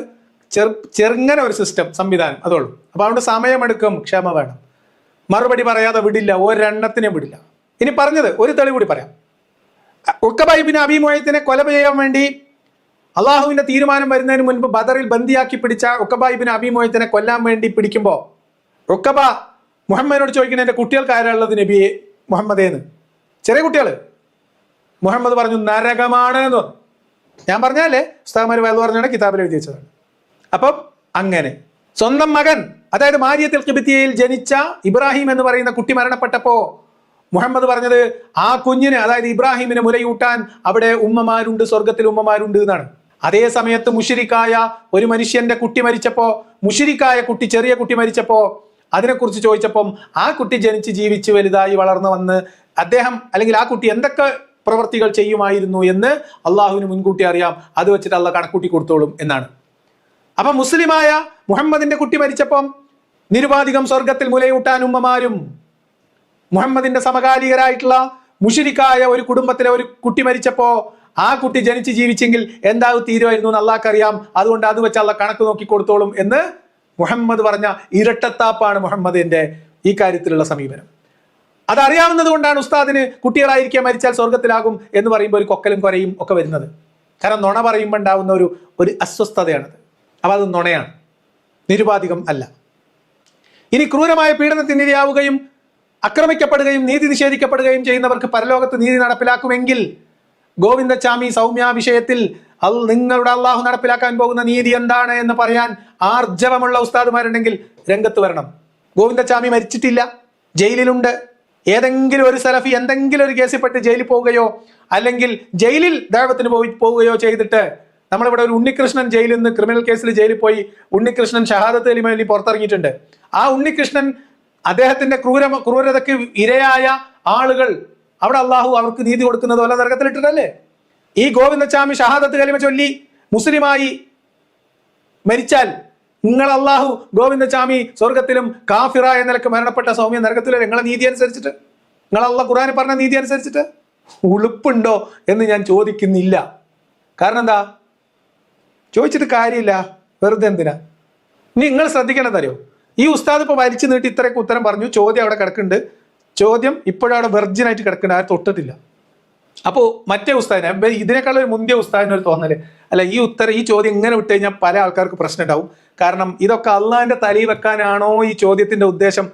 ചെറുങ്ങനെ ഒരു സിസ്റ്റം സംവിധാനം, അതുള്ളൂ. അപ്പൊ അതുകൊണ്ട് സമയമെടുക്കും, ക്ഷമ വേണം. മറുപടി പറയാതെ വിടില്ല, ഒരെണ്ണത്തിനെ വിടില്ല. ഇനി പറഞ്ഞത് ഒരു തെളിവ് കൂടി പറയാം. ഉഖബ ഇബ്നു അബീ മുഅയ്ത്തിനെ കൊല ചെയ്യാൻ വേണ്ടി അള്ളാഹുവിന്റെ തീരുമാനം വരുന്നതിന് മുൻപ് ബദറിൽ ബന്ദിയാക്കി പിടിച്ച ഉഖബ ഇബ്നു അബീ മുഅയ്ത്തിനെ കൊല്ലാൻ വേണ്ടി പിടിക്കുമ്പോൾ ഉഖബ മുഹമ്മദിനോട് ചോദിക്കുന്നത് എന്റെ കുട്ടികൾക്ക് ആരാളുള്ളത് നബിയെ മുഹമ്മദേന്ന്? ചെറിയ കുട്ടികള്. മുഹമ്മദ് പറഞ്ഞു നരകമാണ് എന്ന് പറഞ്ഞു. ഞാൻ പറഞ്ഞാലേ ഉസ്താദ്മാർ വയൽ പറഞ്ഞാണ് കിതാബിൽ എഴുതി വെച്ചതാണ്. അപ്പം അങ്ങനെ സ്വന്തം മകൻ, അതായത് മാരിയത്തുൽ ഖിബ്തിയയിൽ ജനിച്ച ഇബ്രാഹിം എന്ന് പറയുന്ന കുട്ടി മരണപ്പെട്ടപ്പോ മുഹമ്മദ് പറഞ്ഞത് ആ കുഞ്ഞിന്, അതായത് ഇബ്രാഹിമിന് മുലയൂട്ടാൻ അവിടെ ഉമ്മമാരുണ്ട്, സ്വർഗത്തിൽ ഉമ്മമാരുണ്ട് എന്നാണ്. അതേ സമയത്ത് മുശ്രിക്കായ ഒരു മനുഷ്യന്റെ കുട്ടി മരിച്ചപ്പോ, മുശ്രിക്കായ കുട്ടി, ചെറിയ കുട്ടി മരിച്ചപ്പോ അതിനെക്കുറിച്ച് ചോദിച്ചപ്പം ആ കുട്ടി ജനിച്ച് ജീവിച്ച് വലുതായി വളർന്നു വന്ന് അദ്ദേഹം അല്ലെങ്കിൽ ആ കുട്ടി എന്തൊക്കെ പ്രവർത്തികൾ ചെയ്യുമായിരുന്നു എന്ന് അള്ളാഹുവിന് മുൻകൂട്ടി അറിയാം, അത് വെച്ചിട്ട് അള്ളാഹ് കണക്കൂട്ടി കൊടുത്തോളും എന്നാണ്. അപ്പൊ മുസ്ലിമായ മുഹമ്മദിന്റെ കുട്ടി മരിച്ചപ്പം നിരുപാധികം സ്വർഗത്തിൽ മുലയൂട്ടാൻ ഉമ്മമാരും, മുഹമ്മദിന്റെ സമകാലികരായിട്ടുള്ള മുശ്രിക്കായ ഒരു കുടുംബത്തിലെ ഒരു കുട്ടി മരിച്ചപ്പോ ആ കുട്ടി ജനിച്ച് ജീവിച്ചെങ്കിൽ എന്താവും തീരുമായിരുന്നു എന്ന് അള്ളാഹ്ക്കറിയാം, അതുകൊണ്ട് അത് വെച്ച് അള്ളാഹ് കണക്ക് നോക്കി കൊടുത്തോളും എന്ന് മുഹമ്മദ് പറഞ്ഞ ഇരട്ടത്താപ്പാണ് മുഹമ്മദിന്റെ ഈ കാര്യത്തിലുള്ള സമീപനം. അതറിയാവുന്നത് കൊണ്ടാണ് ഉസ്താദിന് കുട്ടികളായിരിക്കാൻ മരിച്ചാൽ സ്വർഗത്തിലാകും എന്ന് പറയുമ്പോൾ ഒരു കൊക്കലും കൊരയും ഒക്കെ വരുന്നത്. കാരണം നുണ പറയുമ്പോൾ ഉണ്ടാവുന്ന ഒരു അസ്വസ്ഥതയാണത്. അപ്പൊ അത് നുണയാണ്, നിരുപാധികം അല്ല. ഇനി ക്രൂരമായ പീഡനത്തിനിരയാവുകയും ആക്രമിക്കപ്പെടുകയും നീതി നിഷേധിക്കപ്പെടുകയും ചെയ്യുന്നവർക്ക് പരലോകത്ത് നീതി നടപ്പിലാക്കുമെങ്കിൽ ഗോവിന്ദച്ചാമി സൗമ്യ വിഷയത്തിൽ നിങ്ങളുടെ അള്ളാഹു നടപ്പിലാക്കാൻ പോകുന്ന നീതി എന്താണ് എന്ന് പറയാൻ ആർജവമുള്ള ഉസ്താദുമാരുണ്ടെങ്കിൽ രംഗത്ത് വരണം. ഗോവിന്ദച്ചാമി മരിച്ചിട്ടില്ല, ജയിലിലുണ്ട്. ഏതെങ്കിലും ഒരു സലഫി എന്തെങ്കിലും ഒരു കേസിൽപ്പെട്ട് ജയിലിൽ പോവുകയോ അല്ലെങ്കിൽ ജയിലിൽ ദൈവത്തിന് പോവുകയോ ചെയ്തിട്ട്, നമ്മളിവിടെ ഒരു ഉണ്ണികൃഷ്ണൻ ജയിലിൽ നിന്ന് ക്രിമിനൽ കേസിൽ ജയിലിൽ പോയി ഉണ്ണികൃഷ്ണൻ ഷഹാദത്ത് കലിമയിൽ പുറത്തിറങ്ങിയിട്ടുണ്ട്. ആ ഉണ്ണികൃഷ്ണൻ അദ്ദേഹത്തിന്റെ ക്രൂരതയ്ക്ക് ഇരയായ ആളുകൾ അവിടെ അള്ളാഹു അവർക്ക് നീതി കൊടുക്കുന്നത് വല്ല നരകത്തിലിട്ടിട്ടല്ലേ? ഈ ഗോവിന്ദച്ചാമി ഷഹാദത്ത് കലിമ ചൊല്ലി മുസ്ലിമായി മരിച്ചാൽ നിങ്ങൾ അള്ളാഹു ഗോവിന്ദച്ചാമി സ്വർഗത്തിലും കാഫിറ എന്ന നിലക്ക് മരണപ്പെട്ട സൗമ്യ നരകത്തിലും നിങ്ങളെ നീതി അനുസരിച്ചിട്ട്, നിങ്ങൾ അള്ളാഹ് ഖുർആനിൽ പറഞ്ഞ നീതി അനുസരിച്ചിട്ട് ഉളുപ്പുണ്ടോ എന്ന് ഞാൻ ചോദിക്കുന്നില്ല. കാരണം എന്താ, ചോദിച്ചിട്ട് കാര്യമില്ല, വെറുതെ എന്തിനാ. നിങ്ങൾ ശ്രദ്ധിക്കേണ്ടത് അറിയോ, ഈ ഉസ്താദ് ഇപ്പൊ വലിച്ചു നീട്ടി ഇത്രയൊക്കെ ഉത്തരം പറഞ്ഞു, ചോദ്യം അവിടെ കിടക്കുന്നുണ്ട്, ചോദ്യം ഇപ്പോഴവിടെ വെർജിനായിട്ട് കിടക്കുന്നുണ്ട്, ആരും തൊട്ടിട്ടില്ല. അപ്പോൾ മറ്റേ ഉസ്താദിനെ, ഇതിനേക്കാൾ ഒരു മുന്തിയ ഉസ്താദിനൊരു തോന്നല്, അല്ല ഈ ചോദ്യം ഇങ്ങനെ വിട്ട് കഴിഞ്ഞാൽ പല ആൾക്കാർക്ക് പ്രശ്നം ഉണ്ടാവും. കാരണം ഇതൊക്കെ അള്ളാഹിന്റെ തലയിൽ വെക്കാനാണോ ഈ ചോദ്യത്തിന്റെ ഉദ്ദേശം,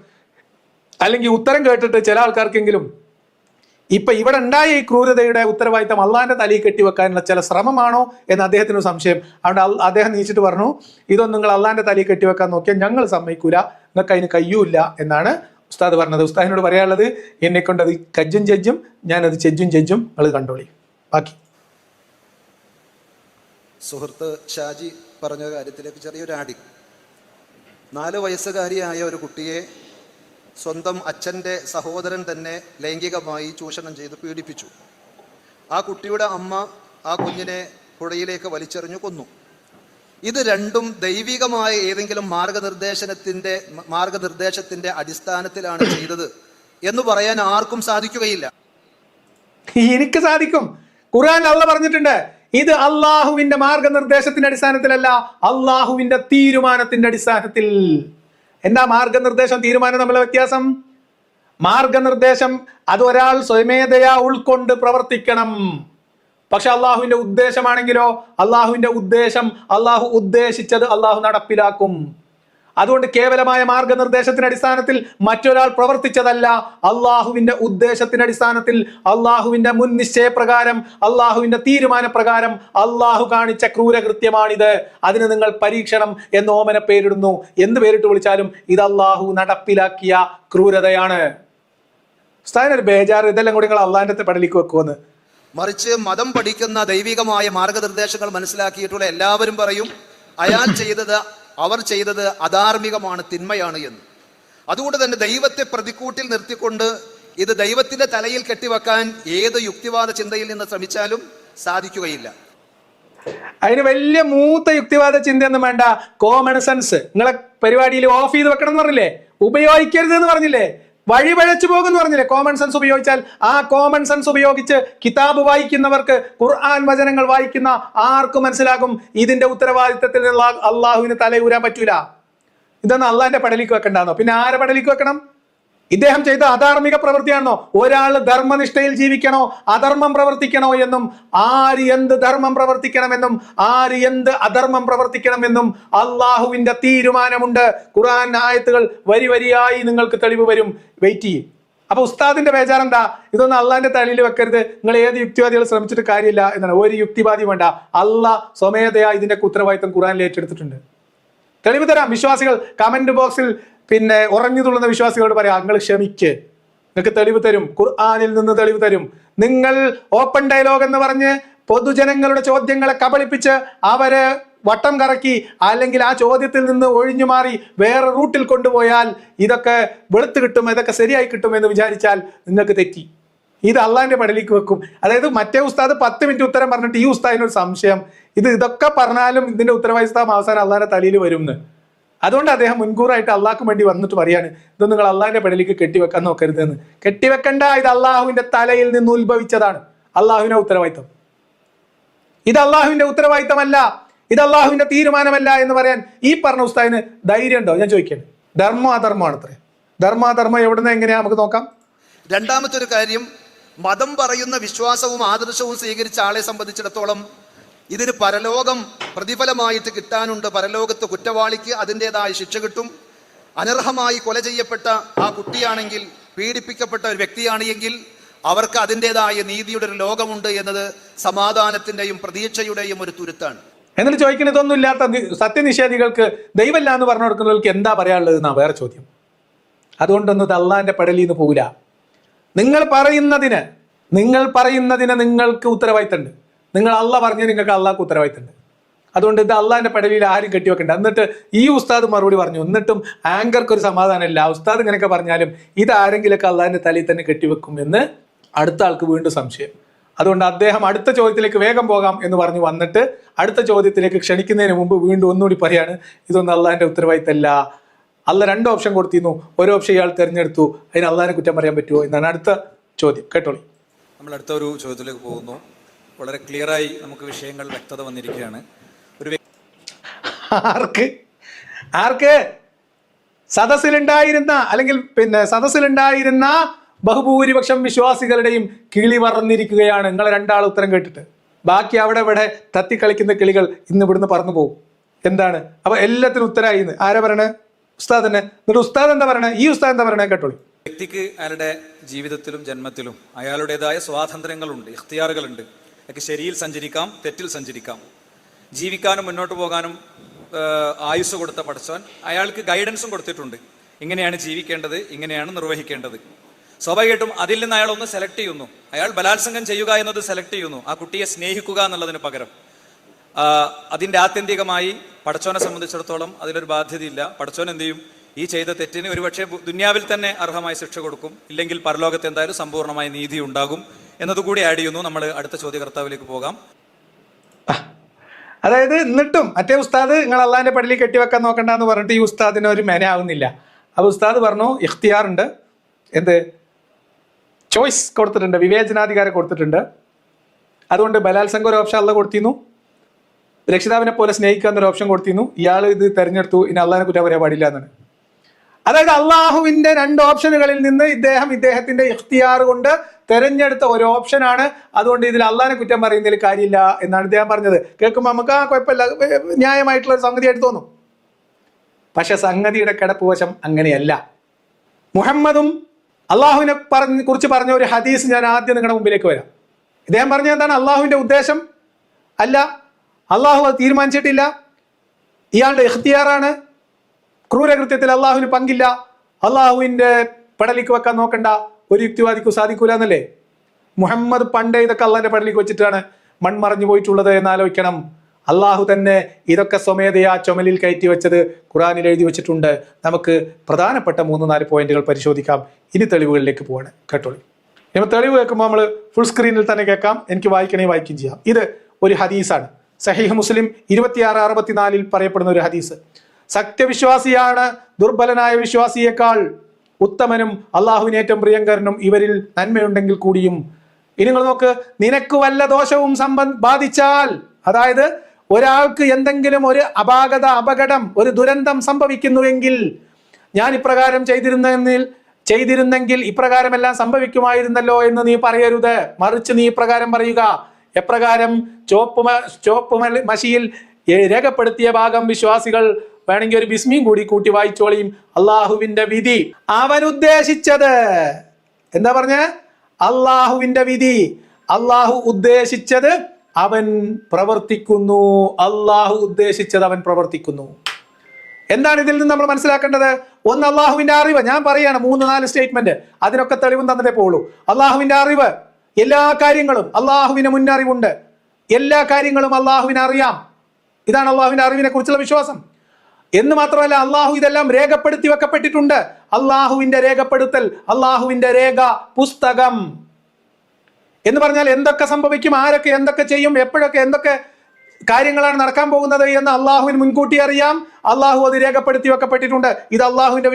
അല്ലെങ്കിൽ ഉത്തരം കേട്ടിട്ട് ചില ആൾക്കാർക്കെങ്കിലും ഇപ്പൊ ഇവിടെ ഉണ്ടായ ഈ ക്രൂരതയുടെ ഉത്തരവാദിത്തം അള്ളാഹിന്റെ തലയിൽ കെട്ടിവെക്കാനുള്ള ചില ശ്രമമാണോ എന്ന് അദ്ദേഹത്തിന് സംശയം. അതുകൊണ്ട് അദ്ദേഹം നീച്ചിട്ട് പറഞ്ഞു, ഇതൊന്നും നിങ്ങൾ അള്ളാഹിന്റെ തലയിൽ കെട്ടിവെക്കാൻ നോക്കിയാൽ ഞങ്ങൾ സമ്മതിക്കൂല, നിങ്ങൾക്ക് അതിന് കഴിയൂല എന്നാണ് ഉസ്താദ് പറഞ്ഞത്. ഉസ്താദിനോട് പറയാനുള്ളത്, എന്നെ കൊണ്ട് അത് കജ്ജും ജഡ്ജും, ഞാനത് ചെജ്ജും ജഡ്ജും നിങ്ങൾ കണ്ടോളി. ബാക്കി സുഹൃത്ത് ഷാജി പറഞ്ഞ കാര്യത്തിലേക്ക് ചെറിയൊരു ആടി. 4 വയസ്സുകാരിയായ ഒരു കുട്ടിയെ സ്വന്തം അച്ഛൻ്റെ സഹോദരൻ തന്നെ ലൈംഗികമായി ചൂഷണം ചെയ്ത് പീഡിപ്പിച്ചു. ആ കുട്ടിയുടെ അമ്മ ആ കുഞ്ഞിനെ പുഴയിലേക്ക് വലിച്ചെറിഞ്ഞു കൊന്നു. ഇത് രണ്ടും ദൈവികമായ ഏതെങ്കിലും മാർഗനിർദ്ദേശത്തിന്റെ അടിസ്ഥാനത്തിലാണ് ചെയ്തത് എന്ന് പറയാൻ ആർക്കും സാധിക്കുകയില്ല. എനിക്ക് സാധിക്കും. ഖുർആൻ അള്ളാഹ് പറഞ്ഞിട്ടുണ്ട്, ഇത് അള്ളാഹുവിന്റെ മാർഗനിർദ്ദേശത്തിന്റെ അടിസ്ഥാനത്തിലല്ല, അള്ളാഹുവിന്റെ തീരുമാനത്തിന്റെ അടിസ്ഥാനത്തിൽ. എന്താ മാർഗനിർദ്ദേശം തീരുമാനം തമ്മിലുള്ള വ്യത്യാസം? മാർഗനിർദ്ദേശം അത് ഒരാൾ സ്വമേധയാ ഉൾക്കൊണ്ട് പ്രവർത്തിക്കണം. പക്ഷെ അള്ളാഹുവിന്റെ ഉദ്ദേശമാണെങ്കിലോ, അള്ളാഹുവിന്റെ ഉദ്ദേശം, അള്ളാഹു ഉദ്ദേശിച്ചത് അള്ളാഹു നടപ്പിലാക്കും. അതുകൊണ്ട് കേവലമായ മാർഗനിർദ്ദേശത്തിന്റെ അടിസ്ഥാനത്തിൽ മറ്റൊരാൾ പ്രവർത്തിച്ചതല്ല, അള്ളാഹുവിന്റെ ഉദ്ദേശത്തിന്റെ അടിസ്ഥാനത്തിൽ, അള്ളാഹുവിന്റെ മുൻ നിശ്ചയപ്രകാരം, അള്ളാഹുവിന്റെ തീരുമാനപ്രകാരം അള്ളാഹു കാണിച്ച ക്രൂരകൃത്യമാണിത്. അതിന് നിങ്ങൾ പരീക്ഷണം എന്ന് ഓമന പേരിടുന്നു. എന്ത് പേരിട്ട് വിളിച്ചാലും ഇത് അള്ളാഹു നടപ്പിലാക്കിയ ക്രൂരതയാണ്. ഉസ്താദിനൊരു ബേജാറ്, ഇതെല്ലാം കൂടി നിങ്ങൾ അള്ളാഹിന്റെ പടലിക്ക് വെക്കുമെന്ന്. മറിച്ച് മതം പഠിക്കുന്ന ദൈവികമായ മാർഗനിർദ്ദേശങ്ങൾ മനസ്സിലാക്കിയിട്ടുള്ള എല്ലാവരും പറയും അവർ ചെയ്തത് അധാർമികമാണ്, തിന്മയാണ് എന്ന്. അതുകൊണ്ട് തന്നെ ദൈവത്തെ പ്രതിക്കൂട്ടിൽ നിർത്തിക്കൊണ്ട് ഇത് ദൈവത്തിന്റെ തലയിൽ കെട്ടിവെക്കാൻ ഏത് യുക്തിവാദ ചിന്തയിൽ നിന്ന് ശ്രമിച്ചാലും സാധിക്കുകയില്ല. അതിന് വലിയ മൂത്ത യുക്തിവാദ ചിന്തയൊന്നും വേണ്ട. കോമൺ സെൻസ് നിങ്ങളെ പരിപാടിയിൽ ഓഫ് ചെയ്ത് വെക്കണം എന്ന് പറഞ്ഞില്ലേ, ഉപയോഗിക്കരുത് എന്ന് പറഞ്ഞില്ലേ, വഴിപഴച്ചു പോകുമെന്ന് പറഞ്ഞില്ലേ. കോമൺ സെൻസ് ഉപയോഗിച്ചാൽ ആ കോമൺ സെൻസ് ഉപയോഗിച്ച് കിതാബ് വായിക്കുന്നവർക്ക്, ഖുർആൻ വചനങ്ങൾ വായിക്കുന്ന ആർക്കും മനസ്സിലാകും ഇതിന്റെ ഉത്തരവാദിത്തത്തിൽ നിന്ന് അള്ളാഹുവിന് തലയൂരാൻ പറ്റൂല. ഇതൊന്നും അള്ളാഹിന്റെ പടലിക്ക് വെക്കണ്ടാന്നോ? പിന്നെ ആരെ പടലിക്ക് വെക്കണം? ഇദ്ദേഹം ചെയ്ത അധാർമിക പ്രവൃത്തിയാണോ? ഒരാൾ ധർമ്മനിഷ്ഠയിൽ ജീവിക്കണോ, അധർമ്മം പ്രവർത്തിക്കണോ എന്നും, ആര് എന്ത് ധർമ്മം പ്രവർത്തിക്കണമെന്നും ആര് എന്ത് അധർമ്മം പ്രവർത്തിക്കണമെന്നും അള്ളാഹുവിന്റെ തീരുമാനമുണ്ട്. ഖുർആൻ ആയത്തുകൾ വരി വരിയായി നിങ്ങൾക്ക് തെളിവ് വരും. വെയിറ്റ് ചെയ്യും. അപ്പൊ ഉസ്താദിന്റെ ബേജാറെന്താ? ഇതൊന്നും അള്ളാഹിന്റെ തലയിൽ വെക്കരുത്, നിങ്ങൾ ഏത് യുക്തിവാദികൾ ശ്രമിച്ചിട്ട് കാര്യമില്ല എന്നാണ്. ഒരു യുക്തിവാദി വേണ്ട, അള്ളാഹ് സ്വമേധയാ ഇതിന്റെ ഉത്തരവാദിത്തം ഖുർആനിൽ ഏറ്റെടുത്തിട്ടുണ്ട്. തെളിവ് തരാം. വിശ്വാസികൾ കമന്റ് ബോക്സിൽ ഉറഞ്ഞു തുള്ളുന്ന വിശ്വാസികളോട് പറയാം, നിങ്ങൾ ക്ഷമിക്ക്, നിങ്ങൾക്ക് തെളിവ് തരും, ഖുർആനിൽ നിന്ന് തെളിവ് തരും. നിങ്ങൾ ഓപ്പൺ ഡയലോഗ് എന്ന് പറഞ്ഞ് പൊതുജനങ്ങളുടെ ചോദ്യങ്ങളെ കബളിപ്പിച്ച് അവരെ വട്ടം കറക്കി, അല്ലെങ്കിൽ ആ ചോദ്യത്തിൽ നിന്ന് ഒഴിഞ്ഞു മാറി വേറെ റൂട്ടിൽ കൊണ്ടുപോയാൽ ഇതൊക്കെ വെളുത്ത് കിട്ടും, ഇതൊക്കെ ശരിയായി കിട്ടും എന്ന് വിചാരിച്ചാൽ നിങ്ങൾക്ക് തെറ്റി. ഇത് അള്ളാഹിന്റെ പടലിക്ക് വെക്കും. അതായത് മറ്റേ ഉസ്താദ് 10 മിനിറ്റ് ഉത്തരം പറഞ്ഞിട്ട് ഈ ഉസ്താദിനൊരു സംശയം, ഇതൊക്കെ പറഞ്ഞാലും ഇതിന്റെ ഉത്തരവാദിത്തം അവസാനം അള്ളാഹിന്റെ തലയിൽ വരും എന്ന്. അതുകൊണ്ട് അദ്ദേഹം മുൻകൂറായിട്ട് അള്ളാഹ്ക്ക് വേണ്ടി വന്നിട്ട് പറയാണ്, ഇത് നിങ്ങൾ അള്ളാഹിന്റെ പടലിക്ക് കെട്ടിവെക്കാൻ നോക്കരുത് എന്ന്. കെട്ടിവെക്കണ്ട, ഇത് അള്ളാഹുവിന്റെ തലയിൽ നിന്ന് ഉത്ഭവിച്ചതാണ്, അള്ളാഹുവിന്റെ ഉത്തരവാദിത്തം. ഇത് അള്ളാഹുവിന്റെ ഉത്തരവാദിത്തമല്ല, ഇത് അള്ളാഹുവിന്റെ തീരുമാനമല്ല എന്ന് പറയാൻ ഈ പറഞ്ഞ ഉസ്താദിന് ധൈര്യം ഉണ്ടോ? ഞാൻ ചോദിക്കുകയാണ്. ധർമ്മം അധർമ്മമാണ് അത്രേ. ധർമ്മം എവിടുന്ന് എങ്ങനെയാ നമുക്ക് നോക്കാം. രണ്ടാമത്തെ ഒരു കാര്യം, മതം പറയുന്ന വിശ്വാസവും ആദർശവും സ്വീകരിച്ച ആളെ സംബന്ധിച്ചിടത്തോളം ഇതിന് പരലോകം പ്രതിഫലമായിട്ട് കിട്ടാനുണ്ട്. പരലോകത്ത് കുറ്റവാളിക്ക് അതിൻ്റെതായ ശിക്ഷ കിട്ടും. അനർഹമായി കൊല ചെയ്യപ്പെട്ട ആ കുട്ടിയാണെങ്കിൽ, പീഡിപ്പിക്കപ്പെട്ട ഒരു വ്യക്തിയാണെങ്കിൽ അവർക്ക് അതിൻ്റെതായ നീതിയുടെ ഒരു ലോകമുണ്ട് എന്നത് സമാധാനത്തിന്റെയും പ്രതീക്ഷയുടെയും ഒരു തുരുത്താണ്. എന്നിട്ട് ചോദിക്കുന്നത്, ഇതൊന്നും ഇല്ലാത്ത സത്യനിഷേധികൾക്ക് ദൈവമില്ല എന്ന് പറഞ്ഞു കൊടുക്കുന്നവർക്ക് എന്താ പറയാനുള്ളത് എന്നാ വേറെ ചോദ്യം. അതുകൊണ്ടൊന്നും ഇത് അള്ളാഹിന്റെ പടലിൽ നിന്ന് പോകില്ല. നിങ്ങൾ പറയുന്നതിന് നിങ്ങൾക്ക് ഉത്തരവാദിത്തമുണ്ട്. നിങ്ങൾ അള്ളാഹ് പറഞ്ഞ് നിങ്ങൾക്ക് അള്ളാഹ്ക്ക് ഉത്തരവാദിത്തമുണ്ട്. അതുകൊണ്ട് ഇത് അള്ളാഹിന്റെ പടലിൽ ആരും കെട്ടിവെക്കണ്ട. എന്നിട്ട് ഈ ഉസ്താദ് മറുപടി പറഞ്ഞു, എന്നിട്ടും ആങ്കർക്ക് ഒരു സമാധാനമില്ല, ഉസ്താദ് ഇങ്ങനെയൊക്കെ പറഞ്ഞാലും ഇത് ആരെങ്കിലൊക്കെ അള്ളാഹിന്റെ തലയിൽ തന്നെ കെട്ടിവെക്കും എന്ന് അടുത്ത ആൾക്ക് വീണ്ടും സംശയം. അതുകൊണ്ട് അദ്ദേഹം അടുത്ത ചോദ്യത്തിലേക്ക് വേഗം പോകാം എന്ന് പറഞ്ഞു വന്നിട്ട് അടുത്ത ചോദ്യത്തിലേക്ക് ക്ഷണിക്കുന്നതിന് മുമ്പ് വീണ്ടും ഒന്നുകൂടി പറയാണ്, ഇതൊന്നും അള്ളാഹിന്റെ ഉത്തരവാദിത്തമല്ല. അള്ളാഹ് 2 ഓപ്ഷൻ കൊടുത്തിരുന്നു, ഒരു ഓപ്ഷൻ ഇയാൾ തിരഞ്ഞെടുത്തു, അതിന് അള്ളാഹിനെ കുറ്റം പറയാൻ പറ്റുമോ എന്നാണ് അടുത്ത ചോദ്യം. കേട്ടോളി. നമ്മൾ അടുത്ത ഒരു ചോദ്യത്തിലേക്ക് പോകുന്നു. വളരെ ക്ലിയറായി നമുക്ക് വിഷയങ്ങൾ വ്യക്തത വന്നിരിക്കുകയാണ്. ഒരു ആർക്ക് സദസ്സിലുണ്ടായിരുന്ന അല്ലെങ്കിൽ സദസ്സിലുണ്ടായിരുന്ന ബഹുഭൂരിപക്ഷം വിശ്വാസികളുടെയും കിളി പറന്നിരിക്കുകയാണ്. നിങ്ങൾ 2 ആൾ ഉത്തരം കേട്ടിട്ട്. ബാക്കി അവിടെ ഇവിടെ തത്തിക്കളിക്കുന്ന കിളികൾ ഇന്ന് ഇവിടുന്ന് പറന്നു പോകും. എന്താണ് അപ്പൊ എല്ലാത്തിനും ഉത്തരമായി എന്ന് ആരാ പറയണേ? ഉസ്താദ് തന്നെ. എന്നിട്ട് ഉസ്താദ് എന്താ പറയണേ? ഈ ഉസ്താദ് എന്താ പറയണേ? കേട്ടോളി. വ്യക്തിക്ക് അയാളുടെ ജീവിതത്തിലും ജന്മത്തിലും അയാളുടേതായ സ്വാതന്ത്ര്യങ്ങളുണ്ട്, ഇഖ്തിയാറുകളുണ്ട്. അയാൾക്ക് ശരിയിൽ സഞ്ചരിക്കാം, തെറ്റിൽ സഞ്ചരിക്കാം. ജീവിക്കാനും മുന്നോട്ട് പോകാനും ആയുസ് കൊടുത്ത പടച്ചവൻ അയാൾക്ക് ഗൈഡൻസും കൊടുത്തിട്ടുണ്ട്. ഇങ്ങനെയാണ് ജീവിക്കേണ്ടത്, ഇങ്ങനെയാണ് നിർവഹിക്കേണ്ടത്. സ്വാഭാവികമായിട്ടും അതിൽ നിന്ന് അയാൾ ഒന്ന് സെലക്ട് ചെയ്യുന്നു. അയാൾ ബലാത്സംഗം ചെയ്യുക എന്നത് സെലക്ട് ചെയ്യുന്നു, ആ കുട്ടിയെ സ്നേഹിക്കുക എന്നുള്ളതിന് പകരം. അതിൻ്റെ ആത്യന്തികമായി പടച്ചോനെ സംബന്ധിച്ചിടത്തോളം അതിലൊരു ബാധ്യതയില്ല. പടച്ചോൻ എന്ത് ചെയ്യും? ഈ ചെയ്ത തെറ്റിന് ഒരുപക്ഷെ ദുന്യാവിൽ തന്നെ അർഹമായ ശിക്ഷ കൊടുക്കും, ഇല്ലെങ്കിൽ പരലോകത്ത് എന്തായാലും സമ്പൂർണ്ണമായ നീതി ഉണ്ടാകും എന്നതുകൂടി ആഡ് ചെയ്യുന്നു. നമ്മൾ അടുത്ത ചോദ്യകർത്താവിലേക്ക് പോകാം. അതായത് എന്നിട്ടും മറ്റേ ഉസ്താദ് നിങ്ങൾ അള്ളാഹിന്റെ പള്ളിയിൽ കെട്ടിവെക്കാൻ നോക്കണ്ടെന്ന് പറഞ്ഞിട്ട് ഈ ഉസ്താദിന് ഒരു മെനാവുന്നില്ല. അപ്പോൾ ഉസ്താദ് പറഞ്ഞു ഇഖ്തിയാറുണ്ട്, എന്ത് ചോയ്സ് കൊടുത്തിട്ടുണ്ട്, വിവേചനാധികാരം കൊടുത്തിട്ടുണ്ട്. അതുകൊണ്ട് ബലാത്സംഗം ഒരു ഓപ്ഷൻ അള്ള കൊടുത്തിരുന്നു, രക്ഷിതാവിനെ പോലെ സ്നേഹിക്കുക എന്നൊരു ഓപ്ഷൻ കൊടുത്തിരുന്നു. ഇയാൾ ഇത് തെരഞ്ഞെടുത്തു, ഇനി അള്ളാഹിനെ കുറ്റം പറയാൻ പാടില്ല എന്നാണ്. അതായത് അള്ളാഹുവിന്റെ 2 ഓപ്ഷനുകളിൽ നിന്ന് ഇദ്ദേഹത്തിന്റെ ഇഖ്തിയാർ കൊണ്ട് തെരഞ്ഞെടുത്ത ഒരു ഓപ്ഷനാണ്. അതുകൊണ്ട് ഇതിൽ അള്ളാഹിനെ കുറ്റം പറയുന്നതിൽ കാര്യമില്ല എന്നാണ് ഇദ്ദേഹം പറഞ്ഞത്. കേൾക്കുമ്പോൾ നമുക്ക് കുഴപ്പമില്ല, ന്യായമായിട്ടുള്ള ഒരു സംഗതിയായിട്ട് തോന്നും. പക്ഷെ സംഗതിയുടെ കിടപ്പുവശം അങ്ങനെയല്ല. മുഹമ്മദും അള്ളാഹുവിനെ കുറിച്ച് പറഞ്ഞ ഒരു ഹദീസ് ഞാൻ ആദ്യം നിങ്ങളുടെ മുമ്പിലേക്ക് വരാം. ഇദ്ദേഹം പറഞ്ഞ എന്താണ്? അള്ളാഹുവിന്റെ ഉദ്ദേശം അല്ല, അള്ളാഹു അത് തീരുമാനിച്ചിട്ടില്ല, ഇയാളുടെ ഇഖ്തിയാറാണ്, ക്രൂരകൃത്യത്തിൽ അള്ളാഹുവിന് പങ്കില്ല, അള്ളാഹുവിന്റെ പടലിക്ക് വെക്കാൻ നോക്കണ്ട, ഒരു യുക്തിവാദിക്കും സാധിക്കൂല എന്നല്ലേ? മുഹമ്മദ് പണ്ടേ ഇതൊക്കെ അള്ളാഹിന്റെ പടലിക്ക് വെച്ചിട്ടാണ് മൺമറഞ്ഞു പോയിട്ടുള്ളത് എന്നാലോചിക്കണം. അള്ളാഹു തന്നെ ഇതൊക്കെ സ്വമേധയാ ചുമലിൽ കയറ്റി വെച്ചത് ഖുറാനിൽ എഴുതി വെച്ചിട്ടുണ്ട്. നമുക്ക് പ്രധാനപ്പെട്ട 3-4 പോയിന്റുകൾ പരിശോധിക്കാം. ഇനി തെളിവുകളിലേക്ക് പോവാണ്, കേട്ടോളി. ഇനി തെളിവ് കേൾക്കുമ്പോൾ നമ്മൾ ഫുൾ സ്ക്രീനിൽ തന്നെ കേൾക്കാം, എനിക്ക് വായിക്കണേ വായിക്കുകയും ചെയ്യാം. ഇത് ഒരു ഹദീസാണ്, സഹീഹ് മുസ്ലിം 2664 പറയപ്പെടുന്ന ഒരു ഹദീസ്. സത്യവിശ്വാസിയാണ് ദുർബലനായ വിശ്വാസിയേക്കാൾ ഉത്തമനും അള്ളാഹുവിന് ഏറ്റവും പ്രിയങ്കരനും ഇവരിൽ നന്മയുണ്ടെങ്കിൽ കൂടിയും. ഇനി നിങ്ങൾ നോക്ക്, നിനക്ക് വല്ല ദോഷവും ബാധിച്ചാൽ, അതായത് ഒരാൾക്ക് എന്തെങ്കിലും ഒരു അപകടം, ഒരു ദുരന്തം സംഭവിക്കുന്നുവെങ്കിൽ, ഞാൻ ഇപ്രകാരം ചെയ്തിരുന്നെങ്കിൽ ഇപ്രകാരമെല്ലാം സംഭവിക്കുമായിരുന്നല്ലോ എന്ന് നീ പറയരുത്. മറിച്ച് നീ ഇപ്രകാരം പറയുക. എപ്രകാരം? ചോപ്പ് മഷിയിൽ രേഖപ്പെടുത്തിയ ഭാഗം വിശ്വാസികൾ വേണമെങ്കിൽ ഒരു ബിസ്മിയും കൂടി കൂട്ടി വായിച്ചോളിയും. അള്ളാഹുവിന്റെ വിധി അവൻ ഉദ്ദേശിച്ചത്, എന്താ പറഞ്ഞ? അള്ളാഹുവിന്റെ വിധി, അള്ളാഹു ഉദ്ദേശിച്ചത് അവൻ പ്രവർത്തിക്കുന്നു. അള്ളാഹു ഉദ്ദേശിച്ചത് അവൻ പ്രവർത്തിക്കുന്നു. എന്താണ് ഇതിൽ നിന്ന് നമ്മൾ മനസ്സിലാക്കേണ്ടത്? ഒന്ന്, അള്ളാഹുവിന്റെ അറിവ്. ഞാൻ പറയാണ് 3-4 സ്റ്റേറ്റ്മെന്റ്, അതിനൊക്കെ തെളിവും തന്നിട്ടേ പോളൂ. അള്ളാഹുവിന്റെ അറിവ്, എല്ലാ കാര്യങ്ങളും അള്ളാഹുവിന് മുന്നറിവുണ്ട്, എല്ലാ കാര്യങ്ങളും അള്ളാഹുവിനെ അറിയാം. ഇതാണ് അള്ളാഹുവിന്റെ അറിവിനെ കുറിച്ചുള്ള വിശ്വാസം. എന്ന് മാത്രമല്ല, അള്ളാഹു ഇതെല്ലാം രേഖപ്പെടുത്തി വെക്കപ്പെട്ടിട്ടുണ്ട്. അള്ളാഹുവിന്റെ രേഖപ്പെടുത്തൽ, അള്ളാഹുവിന്റെ രേഖ പുസ്തകം എന്ന് പറഞ്ഞാൽ എന്തൊക്കെ സംഭവിക്കും, ആരൊക്കെ എന്തൊക്കെ ചെയ്യും, എപ്പോഴൊക്കെ എന്തൊക്കെ കാര്യങ്ങളാണ് നടക്കാൻ പോകുന്നത് എന്ന് അള്ളാഹുവിന് മുൻകൂട്ടി അറിയാം. അള്ളാഹു അത് രേഖപ്പെടുത്തി വെക്കപ്പെട്ടിട്ടുണ്ട്. ഇത് അള്ളാഹുവിനെ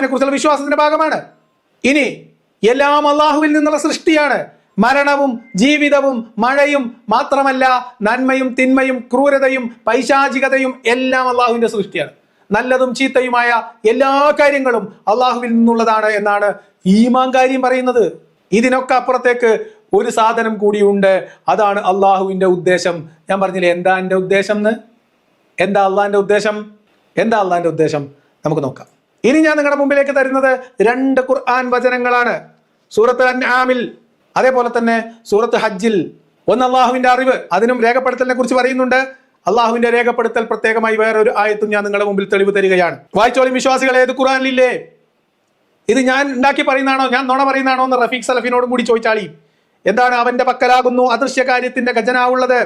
കുറിച്ചുള്ള വിശ്വാസത്തിന്റെ ഭാഗമാണ്. ഇനി എല്ലാം അള്ളാഹുവിൽ നിന്നുള്ള സൃഷ്ടിയാണ്. മരണവും ജീവിതവും മഴയും മാത്രമല്ല, നന്മയും തിന്മയും ക്രൂരതയും പൈശാചികതയും എല്ലാം അള്ളാഹുവിന്റെ സൃഷ്ടിയാണ്. നല്ലതും ചീത്തയുമായ എല്ലാ കാര്യങ്ങളും അള്ളാഹുവിൽ നിന്നുള്ളതാണ് എന്നാണ് ഈമാൻ കാര്യം പറയുന്നത്. ഇതിനൊക്കെ അപ്പുറത്തേക്ക് ഒരു സാധനം കൂടിയുണ്ട്, അതാണ് അള്ളാഹുവിന്റെ ഉദ്ദേശം. ഞാൻ പറഞ്ഞില്ലേ എന്താ എൻ്റെ ഉദ്ദേശം എന്ന്? എന്താ അള്ളാഹിന്റെ ഉദ്ദേശം? എന്താ അള്ളാഹിന്റെ ഉദ്ദേശം? നമുക്ക് നോക്കാം. ഇനി ഞാൻ നിങ്ങളുടെ മുമ്പിലേക്ക് തരുന്നത് 2 ഖുർആൻ വചനങ്ങളാണ്. സൂറത്ത് അൻആമിൽ, അതേപോലെ തന്നെ സൂറത്ത് ഹജ്ജിൽ. ഒന്ന് അള്ളാഹുവിന്റെ അറിവ്, അതിനും രേഖപ്പെടുത്തലിനെ കുറിച്ച് പറയുന്നുണ്ട്. അള്ളാഹുവിന്റെ രേഖപ്പെടുത്തൽ പ്രത്യേകമായി വേറൊരു ആയത്തും ഞാൻ നിങ്ങളുടെ മുമ്പിൽ തെളിവ് തരികയാണ്. വായിച്ചോളി വിശ്വാസികളെ, ഏത് ഖുർആനിലില്ലേ? ഇത് ഞാൻ ഉണ്ടാക്കി പറയുന്നതാണോ, ഞാൻ നുണ പറയുന്നതാണോ എന്ന് റഫീഖ് സലഫിനോടും കൂടി ചോദിച്ചാളി. എന്താണ്? അവന്റെ പക്കലാകുന്നു അദൃശ്യ കാര്യത്തിന്റെ ഖജനാവുള്ളത്,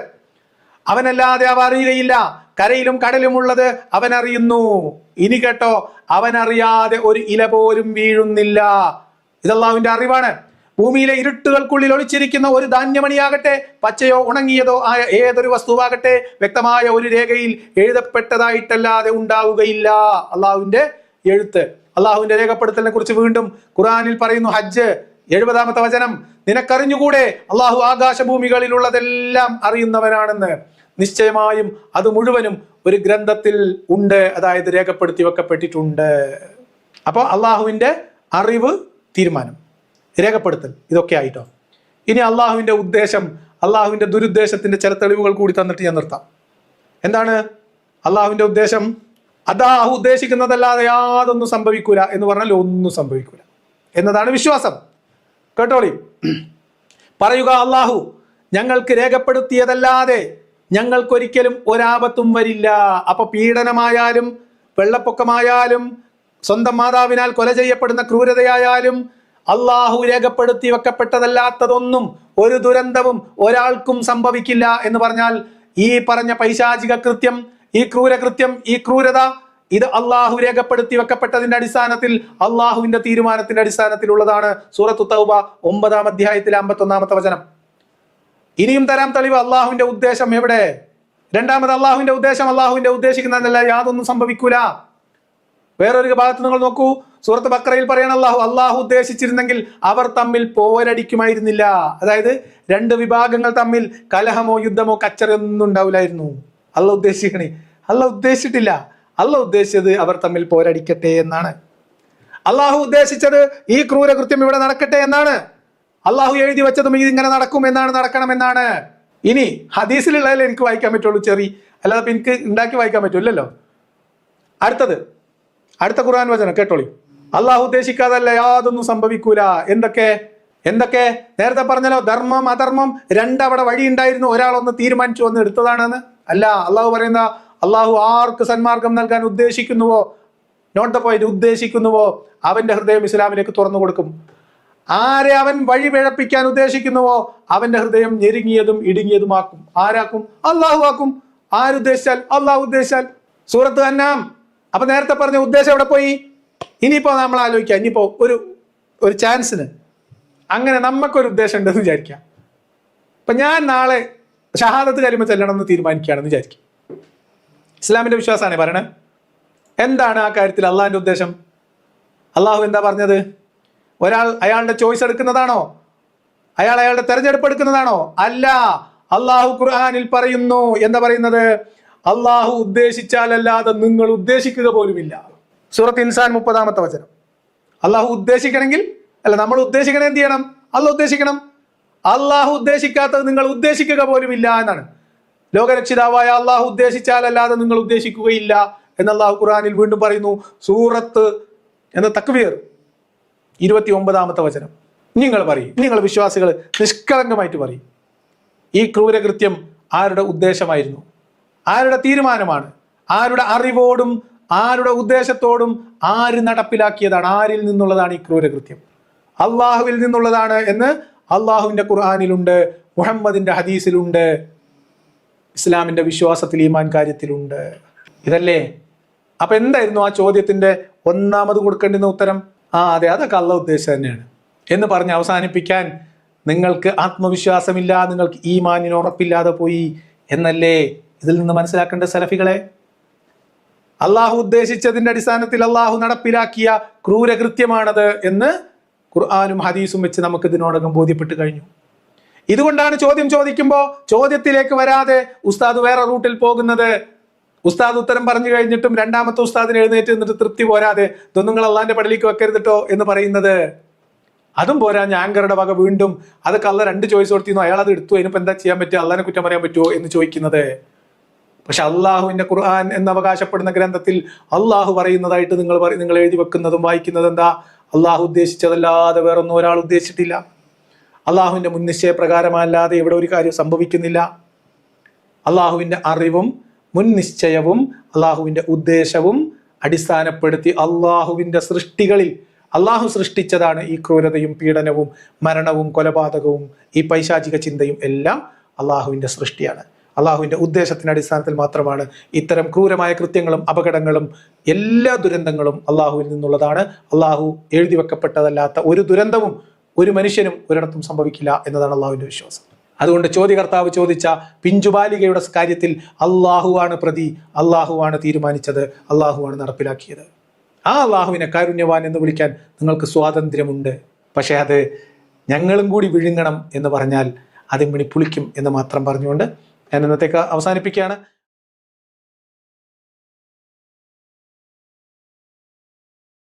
അവനല്ലാതെ അവ അറിയുകയില്ല. കരയിലും കടലുമുള്ളത് അവൻ അറിയുന്നു. ഇനി കേട്ടോ, അവനറിയാതെ ഒരു ഇല പോലും വീഴുന്നില്ല. ഇത് അള്ളാഹുവിന്റെ അറിവാണ്. ഭൂമിയിലെ ഇരുട്ടുകൾക്കുള്ളിൽ ഒളിച്ചിരിക്കുന്ന ഒരു ധാന്യമണിയാകട്ടെ, പച്ചയോ ഉണങ്ങിയതോ ആയ ഏതൊരു വസ്തുവാകട്ടെ, വ്യക്തമായ ഒരു രേഖയിൽ എഴുതപ്പെട്ടതായിട്ടല്ലാതെ ഉണ്ടാവുകയില്ല. അള്ളാഹുവിന്റെ എഴുത്ത്, അള്ളാഹുവിന്റെ രേഖപ്പെടുത്തലിനെ കുറിച്ച് വീണ്ടും ഖുർആനിൽ പറയുന്നു. ഹജ്ജ് 70-ാമത്തെ വചനം, നിനക്കറിഞ്ഞുകൂടെ അള്ളാഹു ആകാശഭൂമികളിലുള്ളതെല്ലാം അറിയുന്നവനാണെന്ന്? നിശ്ചയമായും അത് മുഴുവനും ഒരു ഗ്രന്ഥത്തിൽ ഉണ്ട്, അതായത് രേഖപ്പെടുത്തി വെക്കപ്പെട്ടിട്ടുണ്ട്. അപ്പോൾ അള്ളാഹുവിന്റെ അറിവ്, തീരുമാനം, രേഖപ്പെടുത്തൽ, ഇതൊക്കെ ആയിട്ടോ. ഇനി അള്ളാഹുവിന്റെ ഉദ്ദേശം, അള്ളാഹുവിന്റെ ദുരുദ്ദേശത്തിന്റെ ചില തെളിവുകൾ കൂടി തന്നിട്ട് ഞാൻ നിർത്താം. എന്താണ് അള്ളാഹുവിന്റെ ഉദ്ദേശം? അള്ളാഹു ഉദ്ദേശിക്കുന്നതല്ലാതെ യാതൊന്നും സംഭവിക്കൂല എന്ന് പറഞ്ഞാൽ ഒന്നും സംഭവിക്കൂല എന്നതാണ് വിശ്വാസം. കേട്ടോളി, പറയുക, അള്ളാഹു ഞങ്ങൾക്ക് രേഖപ്പെടുത്തിയതല്ലാതെ ഞങ്ങൾക്കൊരിക്കലും ഒരാപത്തും വരില്ല. അപ്പൊ പീഡനമായാലും, വെള്ളപ്പൊക്കമായാലും, സ്വന്തം മാതാവിനാൽ കൊല ചെയ്യപ്പെടുന്ന ക്രൂരതയായാലും, അള്ളാഹു രേഖപ്പെടുത്തി വെക്കപ്പെട്ടതല്ലാത്തതൊന്നും ഒരു ദുരന്തവും ഒരാൾക്കും സംഭവിക്കില്ല എന്ന് പറഞ്ഞാൽ, ഈ പറഞ്ഞ പൈശാചിക കൃത്യം, ഈ ക്രൂരകൃത്യം, ഈ ക്രൂരത, ഇത് അള്ളാഹു രേഖപ്പെടുത്തി വെക്കപ്പെട്ടതിന്റെ അടിസ്ഥാനത്തിൽ, അള്ളാഹുവിന്റെ തീരുമാനത്തിന്റെ അടിസ്ഥാനത്തിലുള്ളതാണ്. സൂറത്തു തൗബ 9-ാം അധ്യായത്തിലെ 51-ാമത്തെ വചനം. ഇനിയും തരാം തെളിവ്. അള്ളാഹുവിന്റെ ഉദ്ദേശം എവിടെ? രണ്ടാമത് അള്ളാഹുവിന്റെ ഉദ്ദേശം അള്ളാഹുവിന്റെ ഉദ്ദേശിക്കുന്നതല്ല യാതൊന്നും സംഭവിക്കൂല. വേറൊരു ഭാഗത്ത് നിങ്ങൾ നോക്കൂ, സൂറത്ത് ബഖറയിൽ പറയണ അള്ളാഹു ഉദ്ദേശിച്ചിരുന്നെങ്കിൽ അവർ തമ്മിൽ പോരടിക്കുമായിരുന്നില്ല. അതായത് രണ്ട് വിഭാഗങ്ങൾ തമ്മിൽ കലഹമോ യുദ്ധമോ കച്ചറയൊന്നും ഉണ്ടാവില്ലായിരുന്നു. അള്ളാഹ് ഉദ്ദേശിക്കണേ, അള്ളാഹ് ഉദ്ദേശിച്ചിട്ടില്ല. അള്ളാഹ് ഉദ്ദേശിച്ചത് അവർ തമ്മിൽ പോരടിക്കട്ടെ എന്നാണ്. അള്ളാഹു ഉദ്ദേശിച്ചത് ഈ ക്രൂരകൃത്യം ഇവിടെ നടക്കട്ടെ എന്നാണ്. അള്ളാഹു എഴുതി വെച്ചതും ഇതിങ്ങനെ നടക്കും എന്നാണ്, നടക്കണമെന്നാണ്. ഇനി ഹദീസിലുള്ളതിൽ എനിക്ക് വായിക്കാൻ പറ്റുള്ളൂ ചെറിയ, അല്ലാതെ എനിക്ക് ഉണ്ടാക്കി വായിക്കാൻ പറ്റൂലല്ലോ. അടുത്ത ഖുർആൻ വചനം കേട്ടോളി. അള്ളാഹു ഉദ്ദേശിക്കാതല്ല യാതൊന്നും സംഭവിക്കൂല. എന്തൊക്കെ നേരത്തെ പറഞ്ഞല്ലോ, ധർമ്മം അധർമ്മം രണ്ടവിടെ വഴി ഉണ്ടായിരുന്നു, ഒരാളൊന്ന് തീരുമാനിച്ചു വന്ന് എടുത്തതാണെന്ന്. അല്ല, അള്ളാഹു പറയുന്ന അള്ളാഹു ആർക്ക് സന്മാർഗം നൽകാൻ ഉദ്ദേശിക്കുന്നുവോ, നോട്ട് ദ പോയിന്റ്, ഉദ്ദേശിക്കുന്നുവോ അവന്റെ ഹൃദയം ഇസ്ലാമിലേക്ക് തുറന്നു കൊടുക്കും. ആരെ അവൻ വഴി പിഴപ്പിക്കാൻ ഉദ്ദേശിക്കുന്നുവോ അവന്റെ ഹൃദയം ഞെരുങ്ങിയതും ഇടുങ്ങിയതുമാക്കും. ആരാക്കും? അള്ളാഹു ആക്കും. ആരുദ്ദേശിച്ചാൽ? അള്ളാഹു ഉദ്ദേശിച്ചാൽ. സൂറത്ത് അന്നാം. അപ്പൊ നേരത്തെ പറഞ്ഞ ഉദ്ദേശം എവിടെ പോയി? ഇനിയിപ്പോ നമ്മൾ ആലോചിക്കാം, ഇനിയിപ്പോ ഒരു ചാൻസിന് അങ്ങനെ നമുക്കൊരു ഉദ്ദേശം ഉണ്ടെന്ന് വിചാരിക്കാം. ഇപ്പൊ ഞാൻ നാളെ ഷഹാദത്ത് കലിമ ചെല്ലണം എന്ന് തീരുമാനിക്കുകയാണെന്ന് വിചാരിക്കും. ഇസ്ലാമിന്റെ വിശ്വാസമാണ് പറയണേ. എന്താണ് ആ കാര്യത്തിൽ അള്ളാഹിന്റെ ഉദ്ദേശം? അള്ളാഹു എന്താ പറഞ്ഞത്? ഒരാൾ അയാളുടെ ചോയ്സ് എടുക്കുന്നതാണോ? അയാളുടെ തെരഞ്ഞെടുപ്പ് എടുക്കുന്നതാണോ? അല്ല. അള്ളാഹു ഖുർആനിൽ പറയുന്നു. എന്താ പറയുന്നത്? അള്ളാഹു ഉദ്ദേശിച്ചാലല്ലാതെ നിങ്ങൾ ഉദ്ദേശിക്കുക പോലുമില്ല. സൂറത്ത് ഇൻസാൻ 30-ാമത്തെ വചനം. അള്ളാഹു ഉദ്ദേശിക്കണമെങ്കിൽ, അല്ല, നമ്മൾ ഉദ്ദേശിക്കണേ എന്ത് ചെയ്യണം? അള്ളാഹു ഉദ്ദേശിക്കണം. അള്ളാഹു ഉദ്ദേശിക്കാത്തത് നിങ്ങൾ ഉദ്ദേശിക്കുക പോലുമില്ല എന്നാണ്. ലോകരക്ഷിതാവായ അള്ളാഹു ഉദ്ദേശിച്ചാലല്ലാതെ നിങ്ങൾ ഉദ്ദേശിക്കുകയില്ല എന്ന് അള്ളാഹു ഖുർആനിൽ വീണ്ടും പറയുന്നു. സൂറത്ത് എന്ന തക്വീർ 29-ാമത്തെ വചനം. നിങ്ങൾ പറയും, നിങ്ങൾ വിശ്വാസികൾ നിഷ്കളങ്കമായിട്ട് പറയും, ഈ ക്രൂരകൃത്യം ആരുടെ ഉദ്ദേശമായിരുന്നു? ആരുടെ തീരുമാനമാണ്? ആരുടെ അറിവോടും ആരുടെ ഉദ്ദേശത്തോടും ആര് നടപ്പിലാക്കിയതാണ്? ആരിൽ നിന്നുള്ളതാണ് ഈ ക്രൂരകൃത്യം? അള്ളാഹുവിൽ നിന്നുള്ളതാണ് എന്ന് അള്ളാഹുവിന്റെ ഖുർആനിലുണ്ട്, മുഹമ്മദിന്റെ ഹദീസിലുണ്ട്, ഇസ്ലാമിന്റെ വിശ്വാസത്തിൽ ഈമാൻ കാര്യത്തിലുണ്ട്. ഇതല്ലേ? അപ്പൊ എന്തായിരുന്നു ആ ചോദ്യത്തിന്റെ ഒന്നാമത് കൊടുക്കേണ്ടുന്ന ഉത്തരം? അതെ, അതൊക്കെ അള്ളാഹു ഉദ്ദേശം തന്നെയാണ് എന്ന് പറഞ്ഞ് അവസാനിപ്പിക്കാൻ നിങ്ങൾക്ക് ആത്മവിശ്വാസമില്ല, നിങ്ങൾക്ക് ഈമാനിന് ഉറപ്പില്ലാതെ പോയി എന്നല്ലേ ഇതിൽ നിന്ന് മനസ്സിലാക്കേണ്ട സലഫികളെ? അള്ളാഹു ഉദ്ദേശിച്ചതിന്റെ അടിസ്ഥാനത്തിൽ അള്ളാഹു നടപ്പിലാക്കിയ ക്രൂരകൃത്യമാണത് എന്ന് ഖുർആനും ഹദീസും വെച്ച് നമുക്ക് ഇതിനോടകം ബോധ്യപ്പെട്ട് കഴിഞ്ഞു. ഇതുകൊണ്ടാണ് ചോദ്യം ചോദിക്കുമ്പോൾ ചോദ്യത്തിലേക്ക് വരാതെ ഉസ്താദ് വേറെ റൂട്ടിൽ പോകുന്നത്. ഉസ്താദ് ഉത്തരം പറഞ്ഞു കഴിഞ്ഞിട്ടും രണ്ടാമത്തെ ഉസ്താദിന് എഴുന്നേറ്റ് നിന്നിട്ട് തൃപ്തി പോരാതെ ഇതൊന്നും നിങ്ങൾ അള്ളാന്റെ പടലിലേക്ക് വെക്കരുതിട്ടോ എന്ന് പറയുന്നത്. അതും പോരാ, ആങ്കറുടെ വക വീണ്ടും അതൊക്കെ അള്ള 2 ചോയ്സ് കൊടുത്തിരുന്നു, അയാൾ അത് എടുത്തു, അതിനിപ്പോൾ എന്താ ചെയ്യാൻ പറ്റുക, അള്ളാനെ കുറ്റം പറയാൻ പറ്റുമോ എന്ന് ചോദിക്കുന്നത്. പക്ഷെ അള്ളാഹുവിന്റെ ഖുർആൻ എന്ന് അവകാശപ്പെടുന്ന ഗ്രന്ഥത്തിൽ അള്ളാഹു പറയുന്നതായിട്ട് നിങ്ങൾ എഴുതി വെക്കുന്നതും വായിക്കുന്നത് എന്താ? അള്ളാഹു ഉദ്ദേശിച്ചതല്ലാതെ വേറൊന്നും ഒരാൾ ഉദ്ദേശിച്ചിട്ടില്ല. അള്ളാഹുവിന്റെ മുൻനിശ്ചയ പ്രകാരമല്ലാതെ ഇവിടെ ഒരു കാര്യം സംഭവിക്കുന്നില്ല. അള്ളാഹുവിന്റെ അറിവും മുൻനിശ്ചയവും അള്ളാഹുവിന്റെ ഉദ്ദേശവും അടിസ്ഥാനപ്പെടുത്തി അള്ളാഹുവിന്റെ സൃഷ്ടികളിൽ അള്ളാഹു സൃഷ്ടിച്ചതാണ് ഈ ക്രൂരതയും പീഡനവും മരണവും കൊലപാതകവും ഈ പൈശാചിക ചിന്തയും എല്ലാം അള്ളാഹുവിന്റെ സൃഷ്ടിയാണ്. അള്ളാഹുവിന്റെ ഉദ്ദേശത്തിന്റെ അടിസ്ഥാനത്തിൽ മാത്രമാണ് ഇത്തരം ക്രൂരമായ കൃത്യങ്ങളും അപകടങ്ങളും എല്ലാ ദുരന്തങ്ങളും അള്ളാഹുവിൽ നിന്നുള്ളതാണ്. അള്ളാഹു എഴുതി വെക്കപ്പെട്ടതല്ലാത്ത ഒരു ദുരന്തവും ഒരു മനുഷ്യനും ഒരിടത്തും സംഭവിക്കില്ല എന്നതാണ് അള്ളാഹുവിന്റെ വിശ്വാസം. അതുകൊണ്ട് ചോദ്യകർത്താവ് ചോദിച്ച പിഞ്ചുബാലികയുടെ കാര്യത്തിൽ അള്ളാഹുവാണ് പ്രതി, അള്ളാഹുവാണ് തീരുമാനിച്ചത്, അള്ളാഹുവാണ് നടപ്പിലാക്കിയത്. ആ അള്ളാഹുവിനെ കാരുണ്യവാൻ എന്ന് വിളിക്കാൻ നിങ്ങൾക്ക് സ്വാതന്ത്ര്യമുണ്ട്. പക്ഷെ അത് ഞങ്ങളും കൂടി വിഴുങ്ങണം എന്ന് പറഞ്ഞാൽ അതിമ്മിണി പുളിക്കും എന്ന് മാത്രം പറഞ്ഞുകൊണ്ട് ഞാൻ ഇന്നത്തേക്ക് അവസാനിപ്പിക്കുകയാണ്.